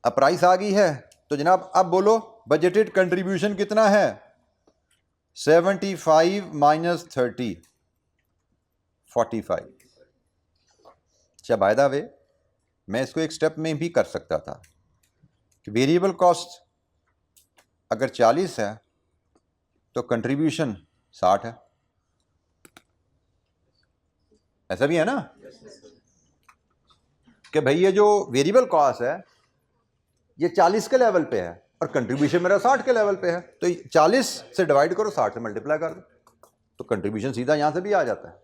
अब प्राइस आ गई है तो जनाब अब बोलो बजटेड कंट्रीब्यूशन कितना है? 75 माइनस 30, 45। अच्छा बाय द वे मैं इसको एक स्टेप में भी कर सकता था कि वेरिएबल कॉस्ट अगर 40 है तो कंट्रीब्यूशन 60 है, ऐसा भी है ना कि भाई ये जो वेरिएबल कॉस्ट है ये 40 के लेवल पे है और कंट्रीब्यूशन मेरा 60 के लेवल पे है, तो 40 से डिवाइड करो, 60 से मल्टीप्लाई कर दो, तो कंट्रीब्यूशन सीधा यहां से भी आ जाता है।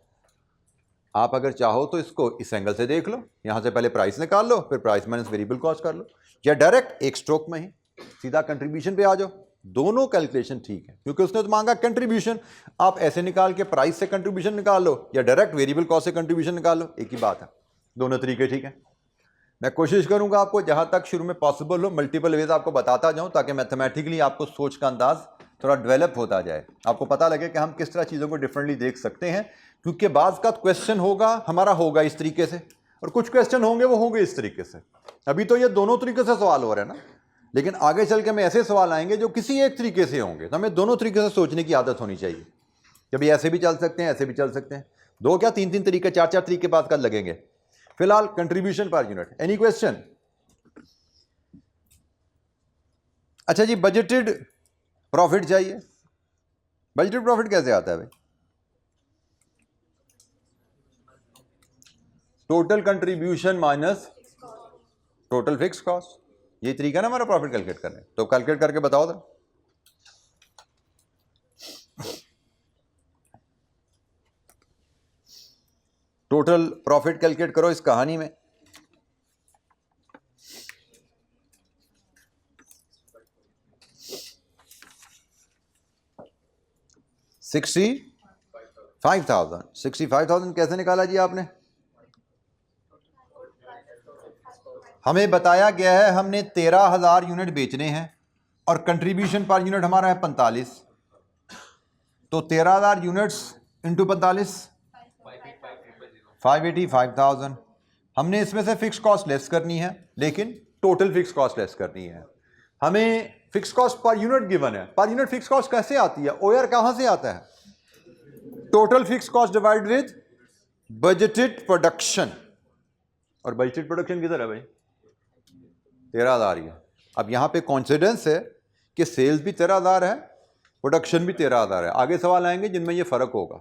आप अगर चाहो तो इसको इस एंगल से देख लो, यहां से पहले प्राइस निकाल लो, फिर प्राइस माइनस वेरिएबल कॉस्ट कर लो, या डायरेक्ट एक स्ट्रोक में ही सीधा कंट्रीब्यूशन पे आ जाओ। दोनों कैलकुलेशन ठीक है क्योंकि उसने तो मांगा कंट्रीब्यूशन, आप ऐसे निकाल के प्राइस से कंट्रीब्यूशन निकाल लो या डायरेक्ट वेरिएबल कॉस्ट से कंट्रीब्यूशन निकाल लो, एक ही बात है, दोनों तरीके ठीक है। मैं कोशिश करूंगा आपको जहां तक शुरू में पॉसिबल हो मल्टीपल वेज आपको बताता जाऊं ताकि मैथमेटिकली आपको सोच का अंदाज थोड़ा डेवलप होता जाए, आपको पता लगे कि हम किस तरह चीज़ों को डिफरेंटली देख सकते हैं, क्योंकि बाज़ का क्वेश्चन होगा हमारा होगा इस तरीके से और कुछ क्वेश्चन होंगे वो होंगे इस तरीके से। अभी तो ये दोनों तरीके से सवाल हो रहे हैं ना, लेकिन आगे चल के हमें ऐसे सवाल आएंगे जो किसी एक तरीके से होंगे, तो हमें दोनों तरीके से सोचने की आदत होनी चाहिए। कभी ऐसे भी चल सकते हैं, ऐसे भी चल सकते हैं, दो क्या तीन तीन तरीके, चार चार तरीके बात कर लगेंगे। फिलहाल contribution per unit, any question? अच्छा जी, बजटेड प्रॉफिट चाहिए। बजटेड प्रॉफिट कैसे आता है भाई? Total contribution minus total fix cost, यही तरीका है ना हमारा प्रॉफिट कैलकुलेट करने, तो कैलकुलेट करके बताओ तो। टोटल प्रॉफिट कैलकुलेट करो इस कहानी में। $65,000 कैसे निकाला जी आपने? हमें बताया गया है हमने 13,000 यूनिट बेचने हैं और कंट्रीब्यूशन पर यूनिट हमारा है 45, तो 13,000 यूनिट्स इंटू 45 585,000। हमने इसमें से फिक्स कॉस्ट लेस करनी है, लेकिन टोटल फिक्स कॉस्ट लेस करनी है। हमें fix cost per unit given है, पर यूनिट फिक्स कॉस्ट कैसे आती है? ओआर कहां से आता है? Total fix cost divide with budgeted production, और बजटेड प्रोडक्शन किधर है भाई? 13,000 ही है। अब यहां पे कॉन्सिडेंस है कि सेल्स भी 13,000 है, प्रोडक्शन भी 13,000 है। आगे सवाल आएंगे जिनमें ये फर्क होगा।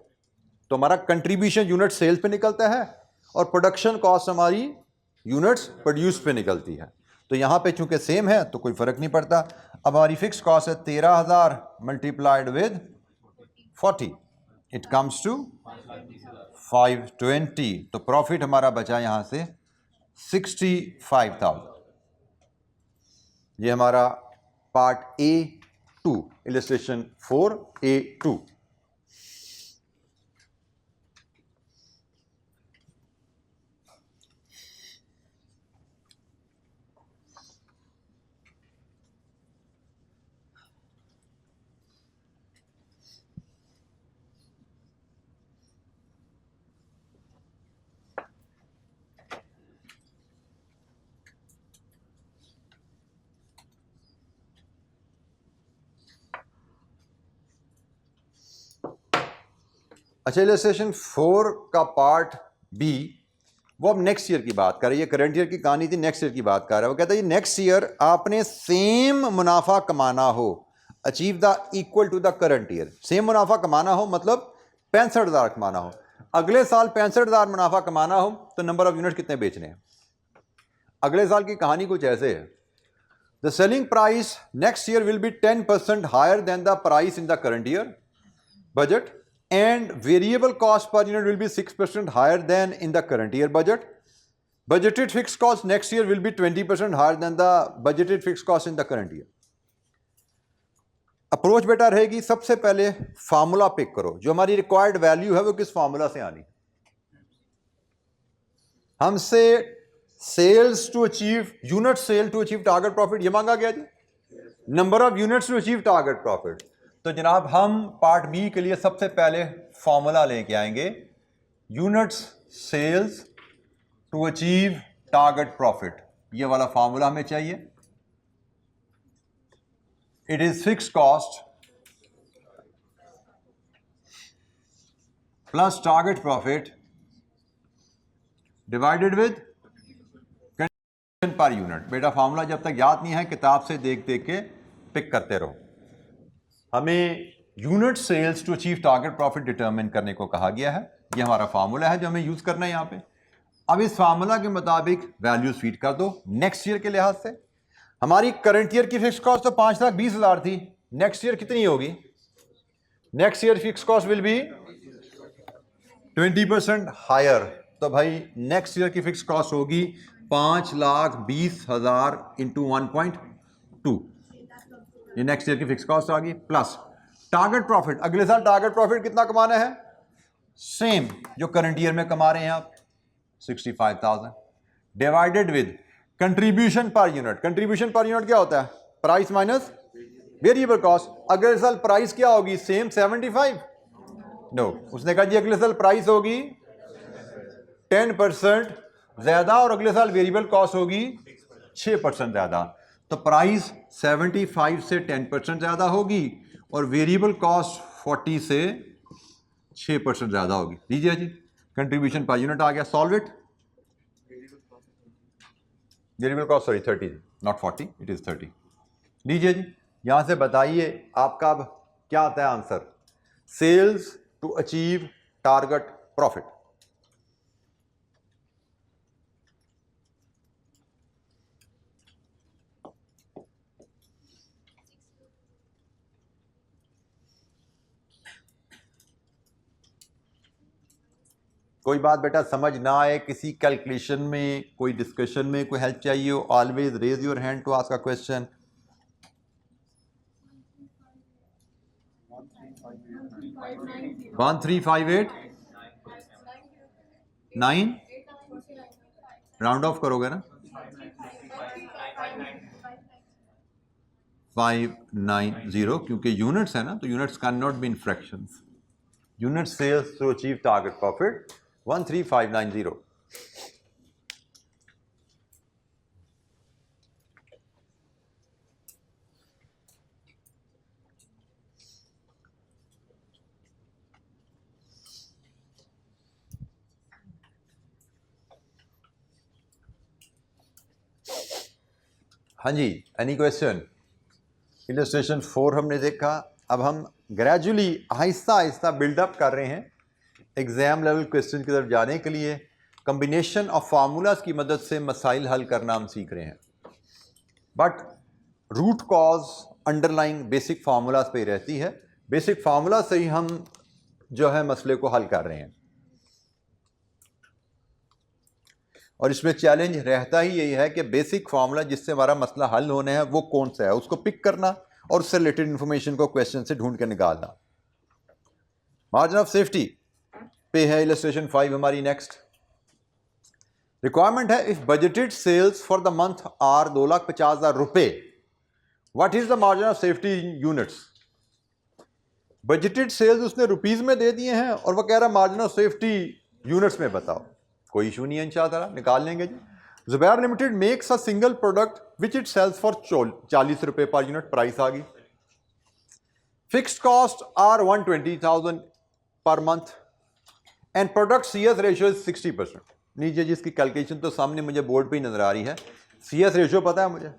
तो हमारा कंट्रीब्यूशन यूनिट सेल्स पे निकलता है और प्रोडक्शन कॉस्ट हमारी यूनिट्स प्रोड्यूस पे निकलती है। तो यहाँ पे चूंकि सेम है तो कोई फर्क नहीं पड़ता। अब हमारी फिक्स कॉस्ट है 13,000 multiplied with 40, it comes to 520। तो प्रॉफिट हमारा बचा यहाँ से 65,000। ये हमारा पार्ट A2, इलस्ट्रेशन 4A2। अच्छा, इलस्ट्रेशन 4 का पार्ट बी, वो अब नेक्स्ट ईयर की बात कर रही है। करंट ईयर की कहानी थी, नेक्स्ट ईयर की बात कर रहा है। वो कहता है नेक्स्ट ईयर आपने सेम मुनाफा कमाना हो, achieve the equal to the current year. Same मुनाफा कमाना हो मतलब 65,000 कमाना हो। अगले साल 65,000 मुनाफा कमाना हो तो नंबर ऑफ यूनिट कितने बेचने हैं? अगले साल की कहानी कुछ ऐसे है, the selling price next year will be 10% higher than the price in the current year budget, and variable cost per unit will be 6% higher than in the current year budget. Budgeted fixed cost next year will be 20% higher than the budgeted fixed cost in the current year. Approach बेटा रहेगी, सबसे पहले फार्मूला पिक करो। जो हमारी रिक्वायर्ड वैल्यू है वो किस फार्मूला से आनी? हमसे sales to achieve unit sale to achieve target profit, ये मांगा गया जी। Number of units to achieve target profit. तो जनाब हम पार्ट बी के लिए सबसे पहले फॉर्मूला लेके आएंगे, units sales to achieve target profit. ये वाला फॉर्मूला हमें चाहिए। It is fix cost plus target profit divided with contribution per unit. बेटा फॉर्मूला जब तक याद नहीं है किताब से देख देख के पिक करते रहो। हमें unit sales to achieve target profit determine करने को कहा गया है। ये हमारा फार्मूला है जो हमें यूज करना है यहाँ पे। अब इस फार्मूला के मुताबिक वैल्यूज फीड कर दो नेक्स्ट ईयर के लिहाज से। हमारी करंट ईयर की फिक्स कॉस्ट तो 5,20,000 थी, नेक्स्ट ईयर कितनी होगी? Next year fix cost will be 20% higher. तो भाई नेक्स्ट ईयर की फिक्स कॉस्ट होगी 5,20,000 इंटू 1.2। ये नेक्स्ट ईयर की फिक्स कॉस्ट आ गई। प्लस टारगेट प्रॉफिट, अगले साल टारगेट प्रॉफिट कितना कमाना है? सेम जो करंट ईयर में कमा रहे हैं आप, 65,000 divided with contribution per unit. Contribution per unit क्या होता है? Price minus variable cost. अगले साल प्राइस क्या होगी? सेम 75? नो, उसने कहा जी अगले साल प्राइस होगी 10% ज्यादा और अगले साल वेरिएबल कॉस्ट होगी 6% ज्यादा। तो प्राइस 75 से 10% ज्यादा होगी और वेरिएबल कॉस्ट 40 से 6% ज्यादा होगी। लीजिए जी, कंट्रीब्यूशन पर यूनिट आ गया। Solve it. Variable cost sorry 30, not 40, it is 30। लीजिए जी, यहां से बताइए आपका अब क्या आता है answer? Sales to achieve target profit. कोई बात बेटा समझ ना आए, किसी कैलकुलेशन में, कोई डिस्कशन में कोई हेल्प चाहिए हो, always raise your hand to ask a question. 1358 9 round off करोगे ना? 1350, क्योंकि यूनिट्स है ना, तो units can not be in fractions. Unit sales to achieve target profit 13590. हाँ जी, एनी क्वेश्चन? इलस्ट्रेशन 4 हमने देखा. अब हम ग्रेजुअली आहिस्ता आहिस्ता बिल्डअप कर रहे हैं एग्ज़ाम लेवल क्वेश्चन की तरफ जाने के लिए. कम्बिनेशन ऑफ फार्मूलाज की मदद से मसाइल हल करना हम सीख रहे हैं, but root cause underlying basic formulas पे ही रहती है. बेसिक फार्मूला से ही हम जो है मसले को हल कर रहे हैं, और इसमें चैलेंज रहता ही यही है कि बेसिक फार्मूला जिससे हमारा मसला हल होना है वो कौन सा है, उसको पिक करना और उससे रिलेटेड इंफॉर्मेशन को क्वेश्चन से ढूंढ के निकालना. मार्जिन ऑफ सेफ्टी पे है इलस्ट्रेशन 5 हमारी. नेक्स्ट रिक्वायरमेंट है, if budgeted sales for the month are 2,50,000 रुपए, what is the margin of safety in units. Budgeted sales उसने रुपीज में दे दिए हैं और वह कह रहा मार्जिन ऑफ सेफ्टी यूनिट्स में बताओ. कोई इशू नहीं है, इंशाअल्लाह निकाल लेंगे जी. Zubair limited makes a single product which it sells for 40 रुपए पर यूनिट. प्राइस आ गई. Fixed cost are 120,000 per month and product CS ratio is 60%. नीचे जिसकी कैलकुलेशन तो सामने मुझे बोर्ड पे ही नजर आ रही है. CS रेशियो पता है मुझे,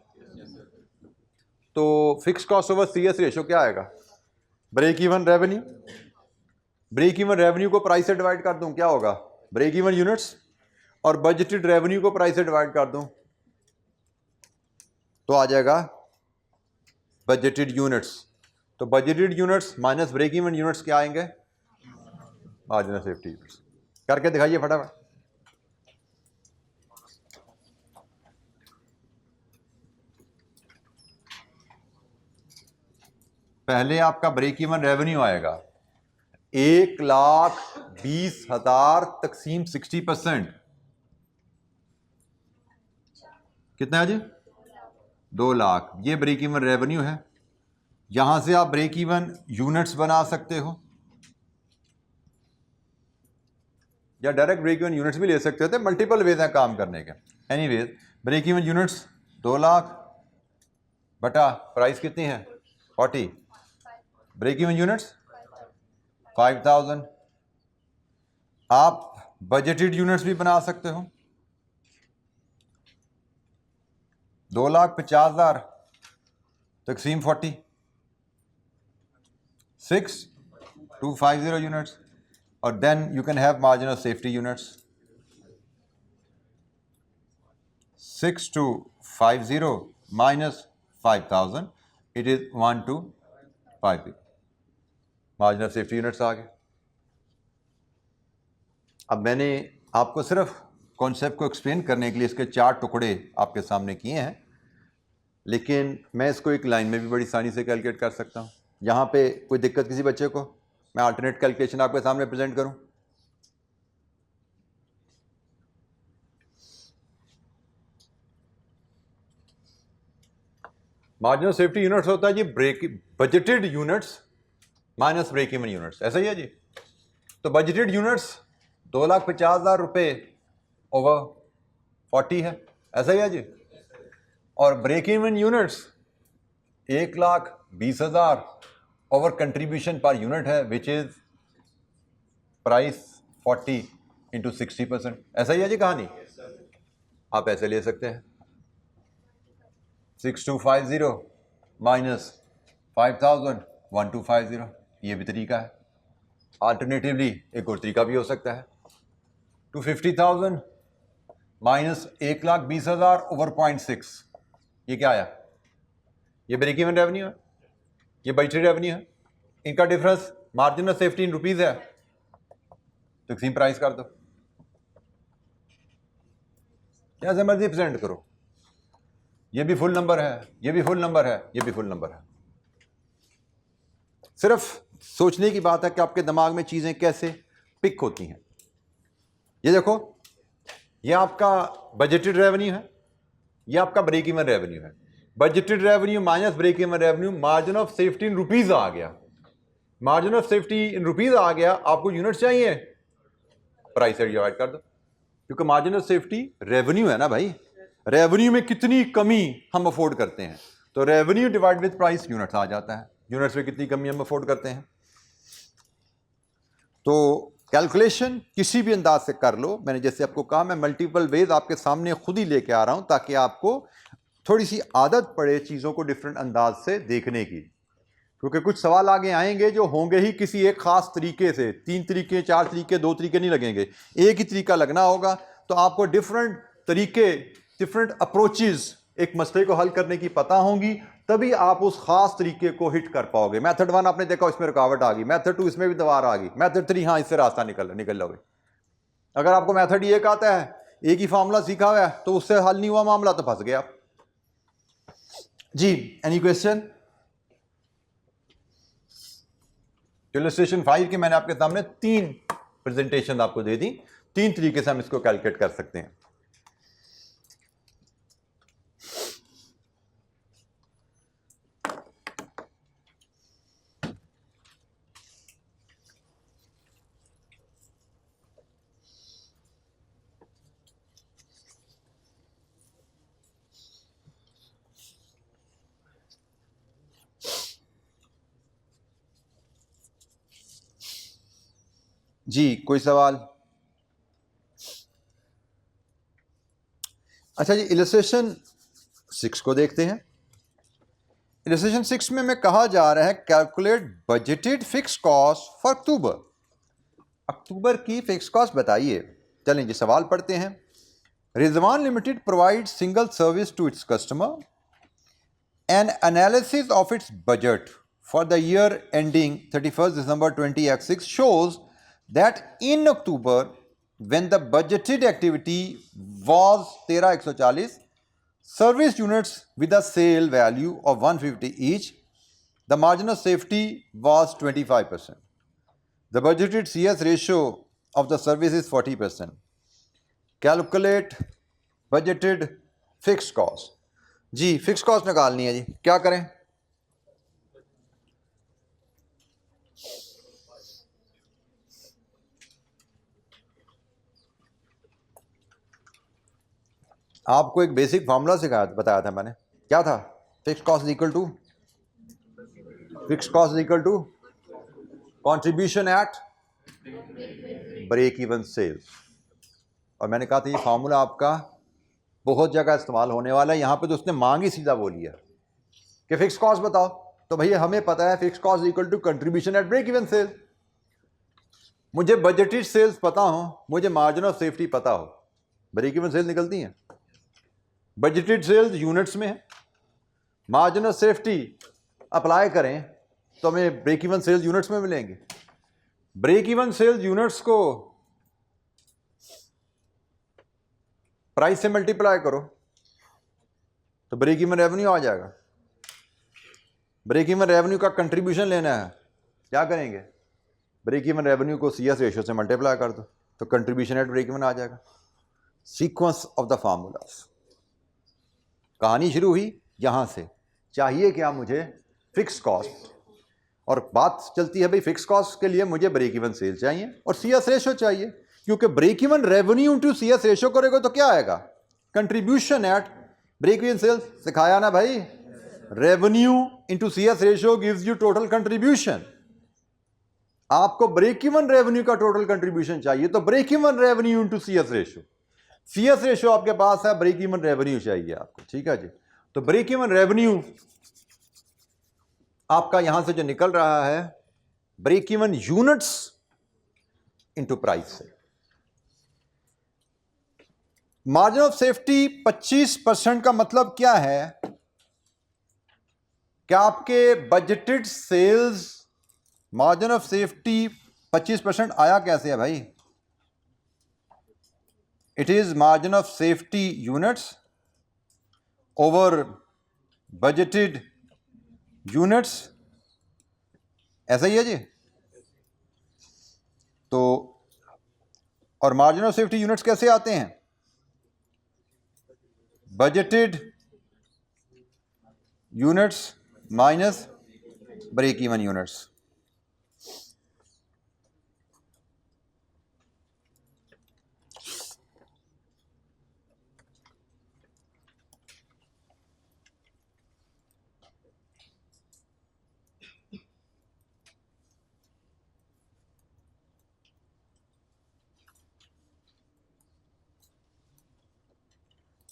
तो fixed cost over CS ratio क्या आएगा? Break even revenue. Break even revenue को प्राइस से डिवाइड कर दूं, क्या होगा? Break even units. और बजटेड रेवेन्यू को प्राइस से डिवाइड कर दूं तो आ जाएगा बजटेड यूनिट्स. तो budgeted units minus break even units क्या आएंगे? Margin of safety units. करके दिखाइए फटाफट. पहले आपका ब्रेक इवन रेवेन्यू आएगा 1,20,000 तकसीम 60%. कितना है जी? 2 लाख. ये ब्रेक इवन रेवेन्यू है. यहां से आप ब्रेक इवन यूनिट्स बना सकते हो या डायरेक्ट ब्रेक इवन यूनिट्स भी ले सकते थे. मल्टीपल वेज हैं काम करने के. Anyways break even units 2 lakh बटा प्राइस कितनी है? 40. Break even units 5,000. आप बजटेड यूनिट्स भी बना सकते हो. 2,50,000 तकसीम 40, 6,250 यूनिट्स. और then you can have margin of safety units. 6,250 minus 5,000, it is 1,250. Margin of safety units आ गए. अब मैंने आपको सिर्फ कॉन्सेप्ट को एक्सप्लेन करने के लिए इसके 4 टुकड़े आपके सामने किए हैं, लेकिन मैं इसको एक लाइन में भी बड़ी आसानी से कैलकुलेट कर सकता हूँ. यहाँ पे कोई दिक्कत किसी बच्चे को? मैं अल्टरनेट कैलकुलेशन आपके सामने प्रेजेंट करूँ. मार्जिन ऑफ सेफ्टी यूनिट्स होता है जी budgeted units minus break even units. ऐसा ही है जी. तो बजटेड यूनिट्स 2,50,000 रुपए ओवर 40 है. ऐसा ही है जी. और break even units 1,20,000 over contribution per unit है, विच इज प्राइस 40 इंटू 60%. ऐसा ही है जी कहानी. आप ऐसे ले सकते हैं 6,250 माइनस 5,000 1,250. ये भी तरीका है. अल्टरनेटिवली एक और तरीका भी हो सकता है 250,000 माइनस 1,20,000 ओवर 0.6. ये क्या आया? ये ब्रेक इवन रेवेन्यू है, ये बजटेड रेवेन्यू है. इनका difference margin of safety in rupees है, तो सेम प्राइस कर दो. जैसे मर्जी प्रेजेंट करो. ये भी फुल नंबर है, ये भी फुल नंबर है, ये भी फुल नंबर है. सिर्फ सोचने की बात है कि आपके दिमाग में चीजें कैसे पिक होती हैं. ये देखो, ये आपका बजटेड रेवेन्यू है, ये आपका ब्रेक इवन रेवेन्यू है. Budgeted revenue minus break even revenue, margin of safety in rupees आ गया, margin of safety in rupees आ गया, आपको यूनिट चाहिए, प्राइस से डिवाइड कर दो, क्योंकि मार्जिन ऑफ सेफ्टी रेवेन्यू है ना भाई, रेवेन्यू में कितनी कमी हम अफोर्ड करते हैं, तो revenue divide with price units आ जाता है, यूनिट्स में कितनी कमी हम अफोर्ड करते हैं। तो कैलकुलेशन किसी भी अंदाज से कर लो, मैंने जैसे आपको कहा मैं मल्टीपल वेज आपके सामने खुद ही लेके आ रहा हूं ताकि आपको थोड़ी सी आदत पड़े चीज़ों को डिफरेंट अंदाज से देखने की, क्योंकि कुछ सवाल आगे आएंगे जो होंगे ही किसी एक खास तरीके से, 3 तरीके 4 तरीके 2 तरीके नहीं लगेंगे, एक ही तरीका लगना होगा, तो आपको डिफरेंट तरीके डिफरेंट अप्रोचेस एक मसले को हल करने की पता होंगी, तभी आप उस खास तरीके को हिट कर पाओगे। मेथड 1 आपने देखा इसमें रुकावट आ गई, मेथड 2 इसमें भी दीवार आ गई, मेथड 3 हाँ इससे रास्ता निकल लोगे। अगर आपको मेथड एक आता है, एक ही फार्मूला सीखा हुआ है, तो उससे हल नहीं हुआ मामला तो फंस गया आप जी। Any question? इलस्ट्रेशन 5 के मैंने आपके सामने 3 प्रेजेंटेशन आपको दे दी, 3 तरीके से हम इसको कैलकुलेट कर सकते हैं। जी कोई सवाल? अच्छा जी, इलस्ट्रेशन 6 को देखते हैं। इलस्ट्रेशन 6 में मैं कहा जा रहा है calculate budgeted fix cost for October. October की फिक्स कॉस्ट बताइए। चलें जी सवाल पढ़ते हैं। Rizwan limited provide single service to its customer, an analysis of its budget for the year ending 31st December 2026 shows that in October, when the budgeted activity was 13,140 service units with a sale value of 150 each, the margin of safety was 25%. The budgeted CS ratio of the service is 40%. Calculate budgeted fixed cost. Ji fix cost निकालनी है जी, क्या करें? आपको एक बेसिक फार्मूला सिखाया बताया था मैंने, क्या था? Fix cost equal to contribution at break even sales. और मैंने कहा था ये फार्मूला आपका बहुत जगह इस्तेमाल होने वाला है, यहाँ पे तो उसने मांग ही सीधा बोली है कि फिक्स कॉस्ट बताओ, तो भैया हमें पता है fix cost equal to contribution at break even sales. मुझे बजटेड सेल्स पता हो, मुझे मार्जिन ऑफ सेफ्टी पता हो, ब्रेक इवन सेल्स निकलती हैं। बजटेड सेल्स यूनिट्स में है, मार्जिन ऑफ सेफ्टी अप्लाई करें तो हमें ब्रेक इवन सेल्स यूनिट्स में मिलेंगे। ब्रेक इवन सेल्स यूनिट्स को प्राइस से मल्टीप्लाई करो तो ब्रेक इवन रेवेन्यू आ जाएगा। ब्रेक इवन रेवेन्यू का कंट्रीब्यूशन लेना है, क्या करेंगे? ब्रेक इवन रेवेन्यू को सीएस रेशियो से मल्टीप्लाई कर दो तो कंट्रीब्यूशन एट ब्रेक इवन आ जाएगा। सीक्वेंस ऑफ द फार्मूलास, कहानी शुरू हुई यहां से, चाहिए क्या मुझे? फिक्स कॉस्ट, और बात चलती है भाई फिक्स कॉस्ट के लिए मुझे ब्रेक इवन सेल चाहिए और सीएस रेशियो चाहिए, क्योंकि break even revenue to CS ratio करेगा तो क्या आएगा? Contribution at break even sales. सिखाया ना भाई, revenue into CS ratio gives you total contribution. आपको ब्रेक इवन रेवेन्यू का टोटल कंट्रीब्यूशन चाहिए तो break even revenue into CS ratio. CS ratio आपके पास है, ब्रेक इवन रेवेन्यू चाहिए आपको, ठीक है जी। तो ब्रेक इवन रेवेन्यू आपका यहां से जो निकल रहा है break even units into price से। मार्जिन ऑफ सेफ्टी 25% का मतलब क्या है? क्या आपके budgeted sales margin of safety 25% आया कैसे है भाई? It is margin of safety units over budgeted units, ऐसा ही है जी। तो और मार्जिन ऑफ सेफ्टी यूनिट्स कैसे आते हैं? Budgeted units minus break even units.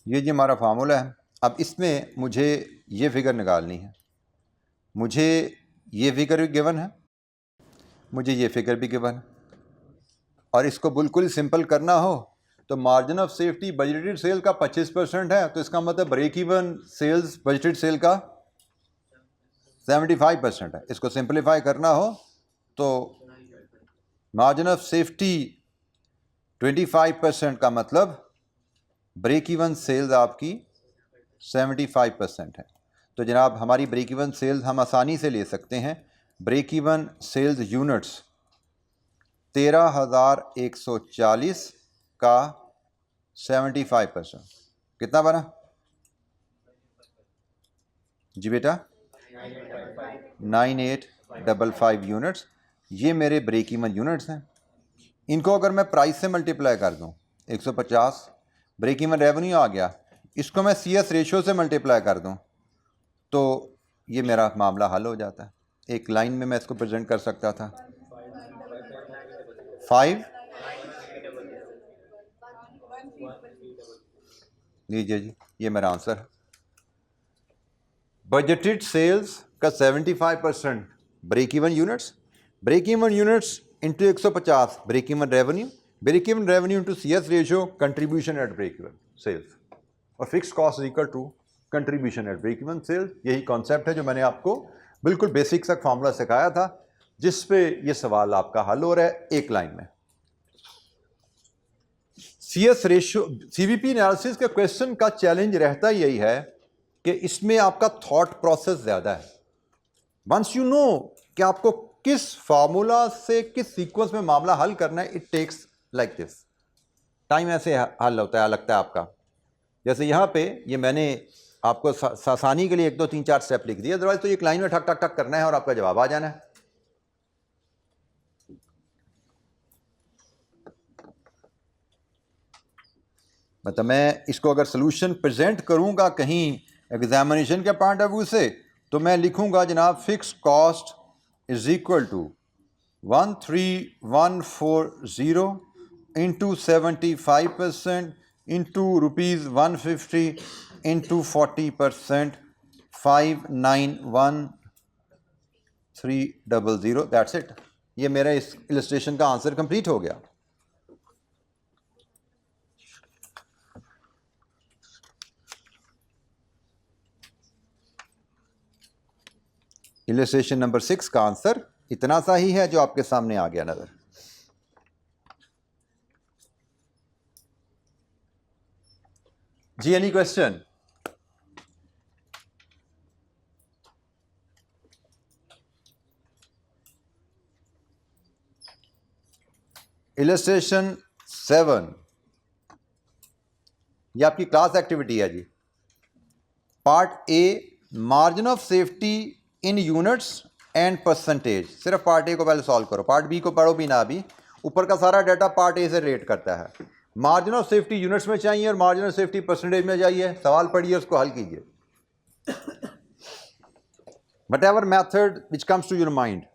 ये जी हमारा फार्मूला है। अब इसमें मुझे ये फिगर निकालनी है। मुझे ये फिगर भी गिवन है, मुझे ये फिगर भी गिवन है, और इसको बिल्कुल सिंपल करना हो तो margin of safety budgeted sale का 25% है, तो इसका मतलब break even sales budgeted sale का 75% है। इसको सिंपलीफाई करना हो तो मार्जिन ऑफ सेफ्टी 25% का मतलब ब्रेक इवन सेल्स आपकी 75% है। तो जनाब हमारी ब्रेक इवन सेल्स हम आसानी से ले सकते हैं। ब्रेक इवन सेल्स यूनिट्स 13,140 का 75%, कितना बना जी बेटा? 9855 यूनिट्स। ये मेरे ब्रेक इवन यूनिट्स हैं। इनको अगर मैं प्राइस से मल्टीप्लाई कर दूं 150, ब्रेक इवन रेवेन्यू आ गया। इसको मैं CS रेशियो से मल्टीप्लाई कर दूं तो ये मेरा मामला हल हो जाता है। एक लाइन में मैं इसको प्रेजेंट कर सकता था 5, लीजिए जी ये मेरा आंसर है। बजटेड सेल्स का 75% break even units, break even units into 150 break even revenue into CS ratio, contribution at break even sales, और fix cost equal to contribution at break even sales. यही कॉन्सेप्ट है जो मैंने आपको बिल्कुल बेसिक सा फॉर्मूला सिखाया था, जिस पे ये सवाल आपका हल हो रहा है एक लाइन में। CS रेशियो CVP एनालिसिस के क्वेश्चन का चैलेंज रहता यही है कि इसमें आपका थॉट प्रोसेस ज्यादा है। वंस यू नो कि आपको किस फार्मूला से किस सीक्वेंस में मामला हल करना है, it takes like this time, ऐसे हल होता है लगता है आपका। जैसे यहाँ पे ये मैंने आपको आसानी के लिए 1 2 3 4 स्टेप लिख दिए, अदरवाइज तो एक लाइन में ठक ठक ठक करना है और आपका जवाब आ जाना है। मतलब मैं इसको अगर सोल्यूशन प्रेजेंट करूंगा कहीं एग्जामिनेशन के पॉइंट ऑफ व्यू से, तो मैं लिखूंगा जनाब fix cost is equal to 13,140 into 75% into ₹150 into 40%, 591,300। That's it. ये मेरा इस इलस्ट्रेशन का आंसर कंप्लीट हो गया। इलस्ट्रेशन नंबर 6 का आंसर इतना सा ही है जो आपके सामने आ गया नजर। जी एनी क्वेश्चन? इलस्ट्रेशन 7, ये आपकी क्लास एक्टिविटी है जी। Part A, margin of safety in units and percentage. सिर्फ पार्ट ए को पहले सॉल्व करो, पार्ट बी को पढ़ो भी ना भी। ऊपर का सारा डाटा पार्ट ए से रेट करता है। मार्जिन ऑफ सेफ्टी यूनिट्स में चाहिए और मार्जिन ऑफ सेफ्टी परसेंटेज में चाहिए। सवाल पढ़िए, उसको हल कीजिए। whatever method which comes to your mind.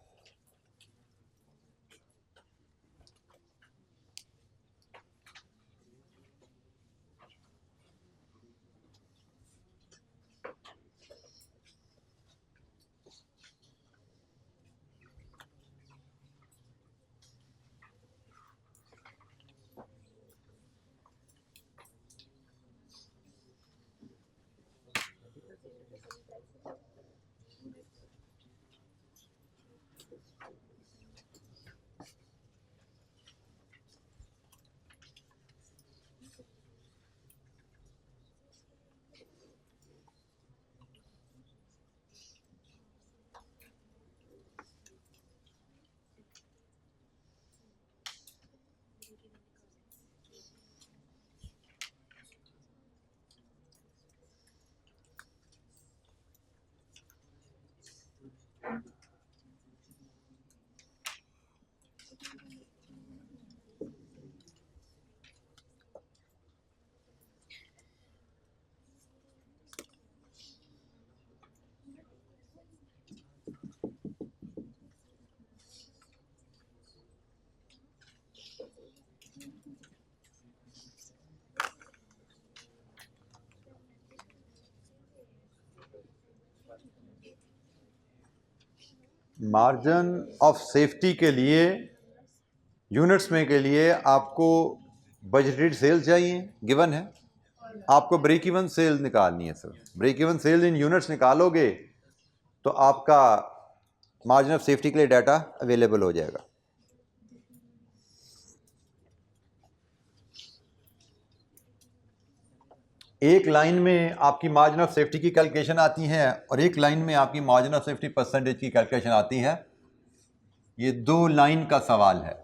Margin of safety के लिए यूनिट्स में के लिए आपको बजटेड सेल चाहिए, गिवन है। आपको ब्रेक इवन सेल निकालनी है सर। ब्रेक इवन सेल इन यूनिट्स निकालोगे तो आपका मार्जिन ऑफ सेफ्टी के लिए डाटा अवेलेबल हो जाएगा। एक लाइन में आपकी मार्जिन ऑफ सेफ्टी की कैलकुलेशन आती है और एक लाइन में आपकी मार्जिन ऑफ सेफ्टी परसेंटेज की कैलकुलेशन आती है। ये 2 लाइन का सवाल है।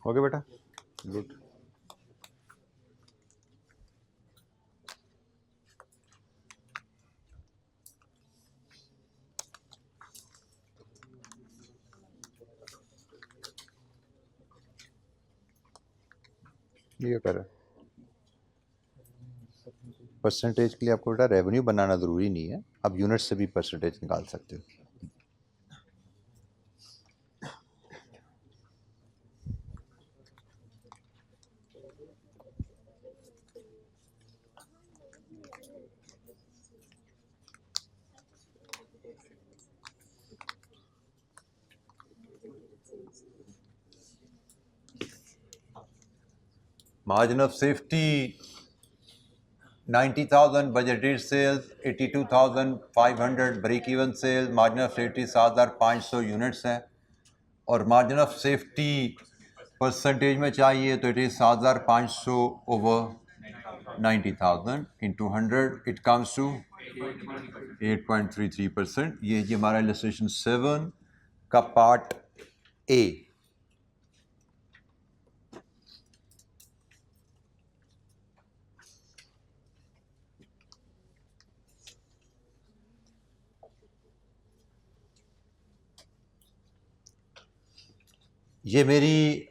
हो गया बेटा, गुड। ये कर परसेंटेज के लिए आपको बेटा रेवेन्यू बनाना ज़रूरी नहीं है, आप यूनिट से भी परसेंटेज निकाल सकते हो। Margin of safety 90,000, budgeted sales 82,500, break even sales, margin of safety 7,500 units है और मार्जिन ऑफ सेफ्टी परसेंटेज में चाहिए तो it is 7,500 over 90,000 into 100 it comes to 8.33%। ये हमारा इलस्ट्रेशन 7 का पार्ट ए। ये मेरी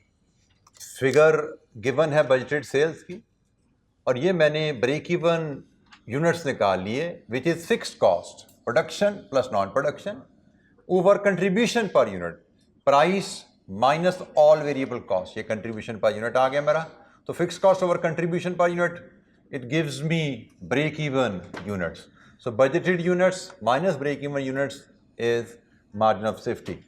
फिगर गिवन है बजटेड सेल्स की और ये मैंने ब्रेक इवन यूनिट्स निकाल लिए which is fixed cost production plus non production over contribution per unit, price minus all variable cost. ये कंट्रीब्यूशन पर यूनिट आ गया मेरा, तो fixed cost over contribution per unit it gives me break even units. So budgeted units minus break even units is margin of safety.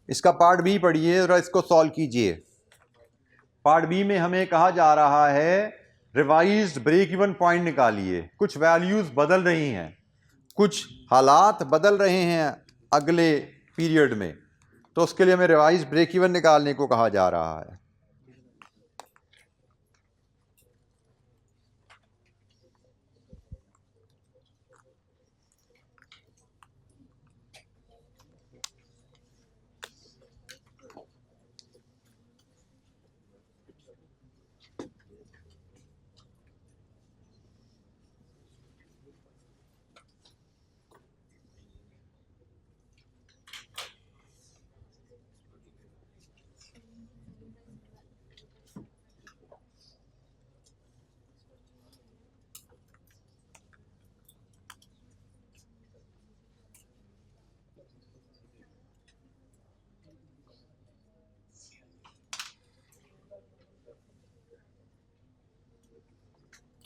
इसका पार्ट बी पढ़िए और इसको सॉल्व कीजिए। पार्ट बी में हमें कहा जा रहा है रिवाइज्ड ब्रेक इवन पॉइंट निकालिए। कुछ वैल्यूज बदल रही हैं, कुछ हालात बदल रहे हैं अगले पीरियड में, तो उसके लिए हमें रिवाइज्ड ब्रेक इवन निकालने को कहा जा रहा है।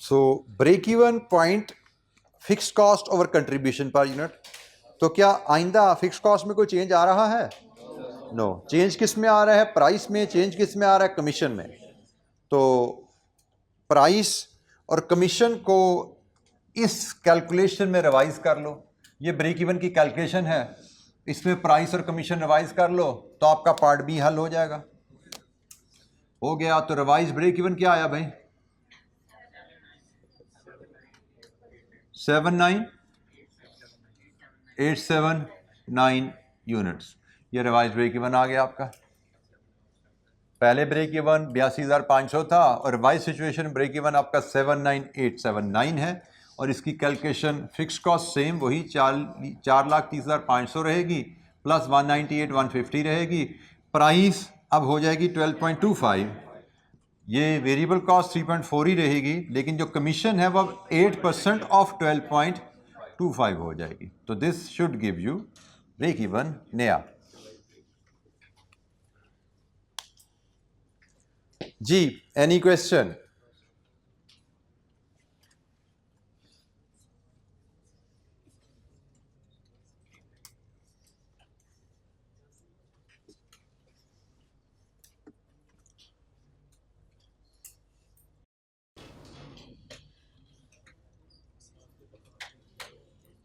So break even point fix cost over contribution per unit. तो क्या आइंदा फिक्स कॉस्ट में कोई चेंज आ रहा है? नो। चेंज किस में आ रहा है? प्राइस में। चेंज किस में आ रहा है? कमीशन में। तो प्राइस और कमीशन को इस कैलकुलेशन में रिवाइज कर लो। ये ब्रेक इवन की कैलकुलेशन है, इसमें प्राइस और कमीशन रिवाइज कर लो तो आपका पार्ट बी हल हो जाएगा। हो गया। तो रिवाइज ब्रेक इवन क्या आया भाई? 79879 यूनिट्स। ये रिवाइज ब्रेक इवन आ गया आपका। पहले ब्रेक इवन 82,500 था और रिवाइज सिचुएशन ब्रेक इवन आपका 79879 है। और इसकी कैलकुलेशन फिक्स कॉस्ट सेम वही 4,30,500 रहेगी प्लस 198,150 रहेगी। प्राइस अब हो जाएगी 12.25। ये वेरिएबल कॉस्ट 3.4 ही रहेगी, लेकिन जो कमीशन है वो 8% ऑफ 12.25 हो जाएगी। तो this should give you break even नया। जी, एनी क्वेश्चन?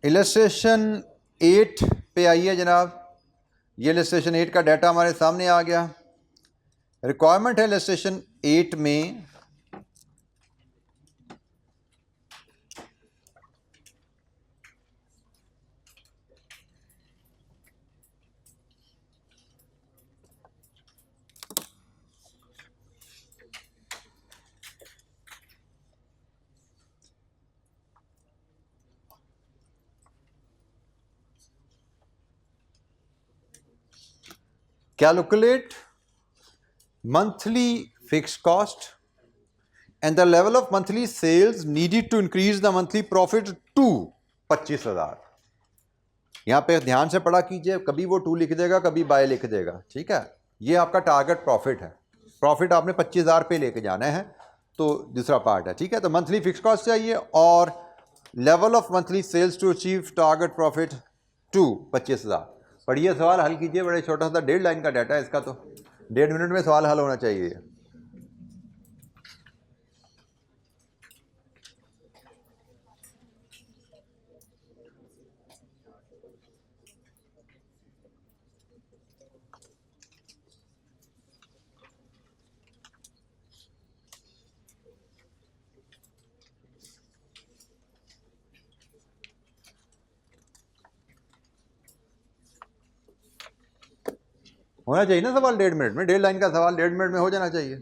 इलस्ट्रेशन 8 पे आइए जनाब। ये इलस्ट्रेशन 8 का डाटा हमारे सामने आ गया। रिक्वायरमेंट है इलस्ट्रेशन 8 में calculate monthly fixed cost and the level of monthly sales needed to increase the monthly profit to 25,000। यहाँ पे ध्यान से पढ़ा कीजिए, कभी वो 2 लिख देगा, कभी बाय लिख देगा, ठीक है। ये आपका टारगेट प्रॉफिट है। प्रॉफिट आपने 25,000 पे लेके जाना है, तो दूसरा पार्ट है, ठीक है। तो मंथली फिक्स कॉस्ट चाहिए और level of monthly sales to achieve target profit to 25,000। पढ़िए, सवाल हल कीजिए। बड़े छोटा सा 1.5 लाइन का डाटा है इसका, तो 1.5 मिनट में सवाल हल होना चाहिए। होना चाहिए ना सवाल 1.5 मिनट में। 1.5 लाइन का सवाल 1.5 मिनट में हो जाना चाहिए।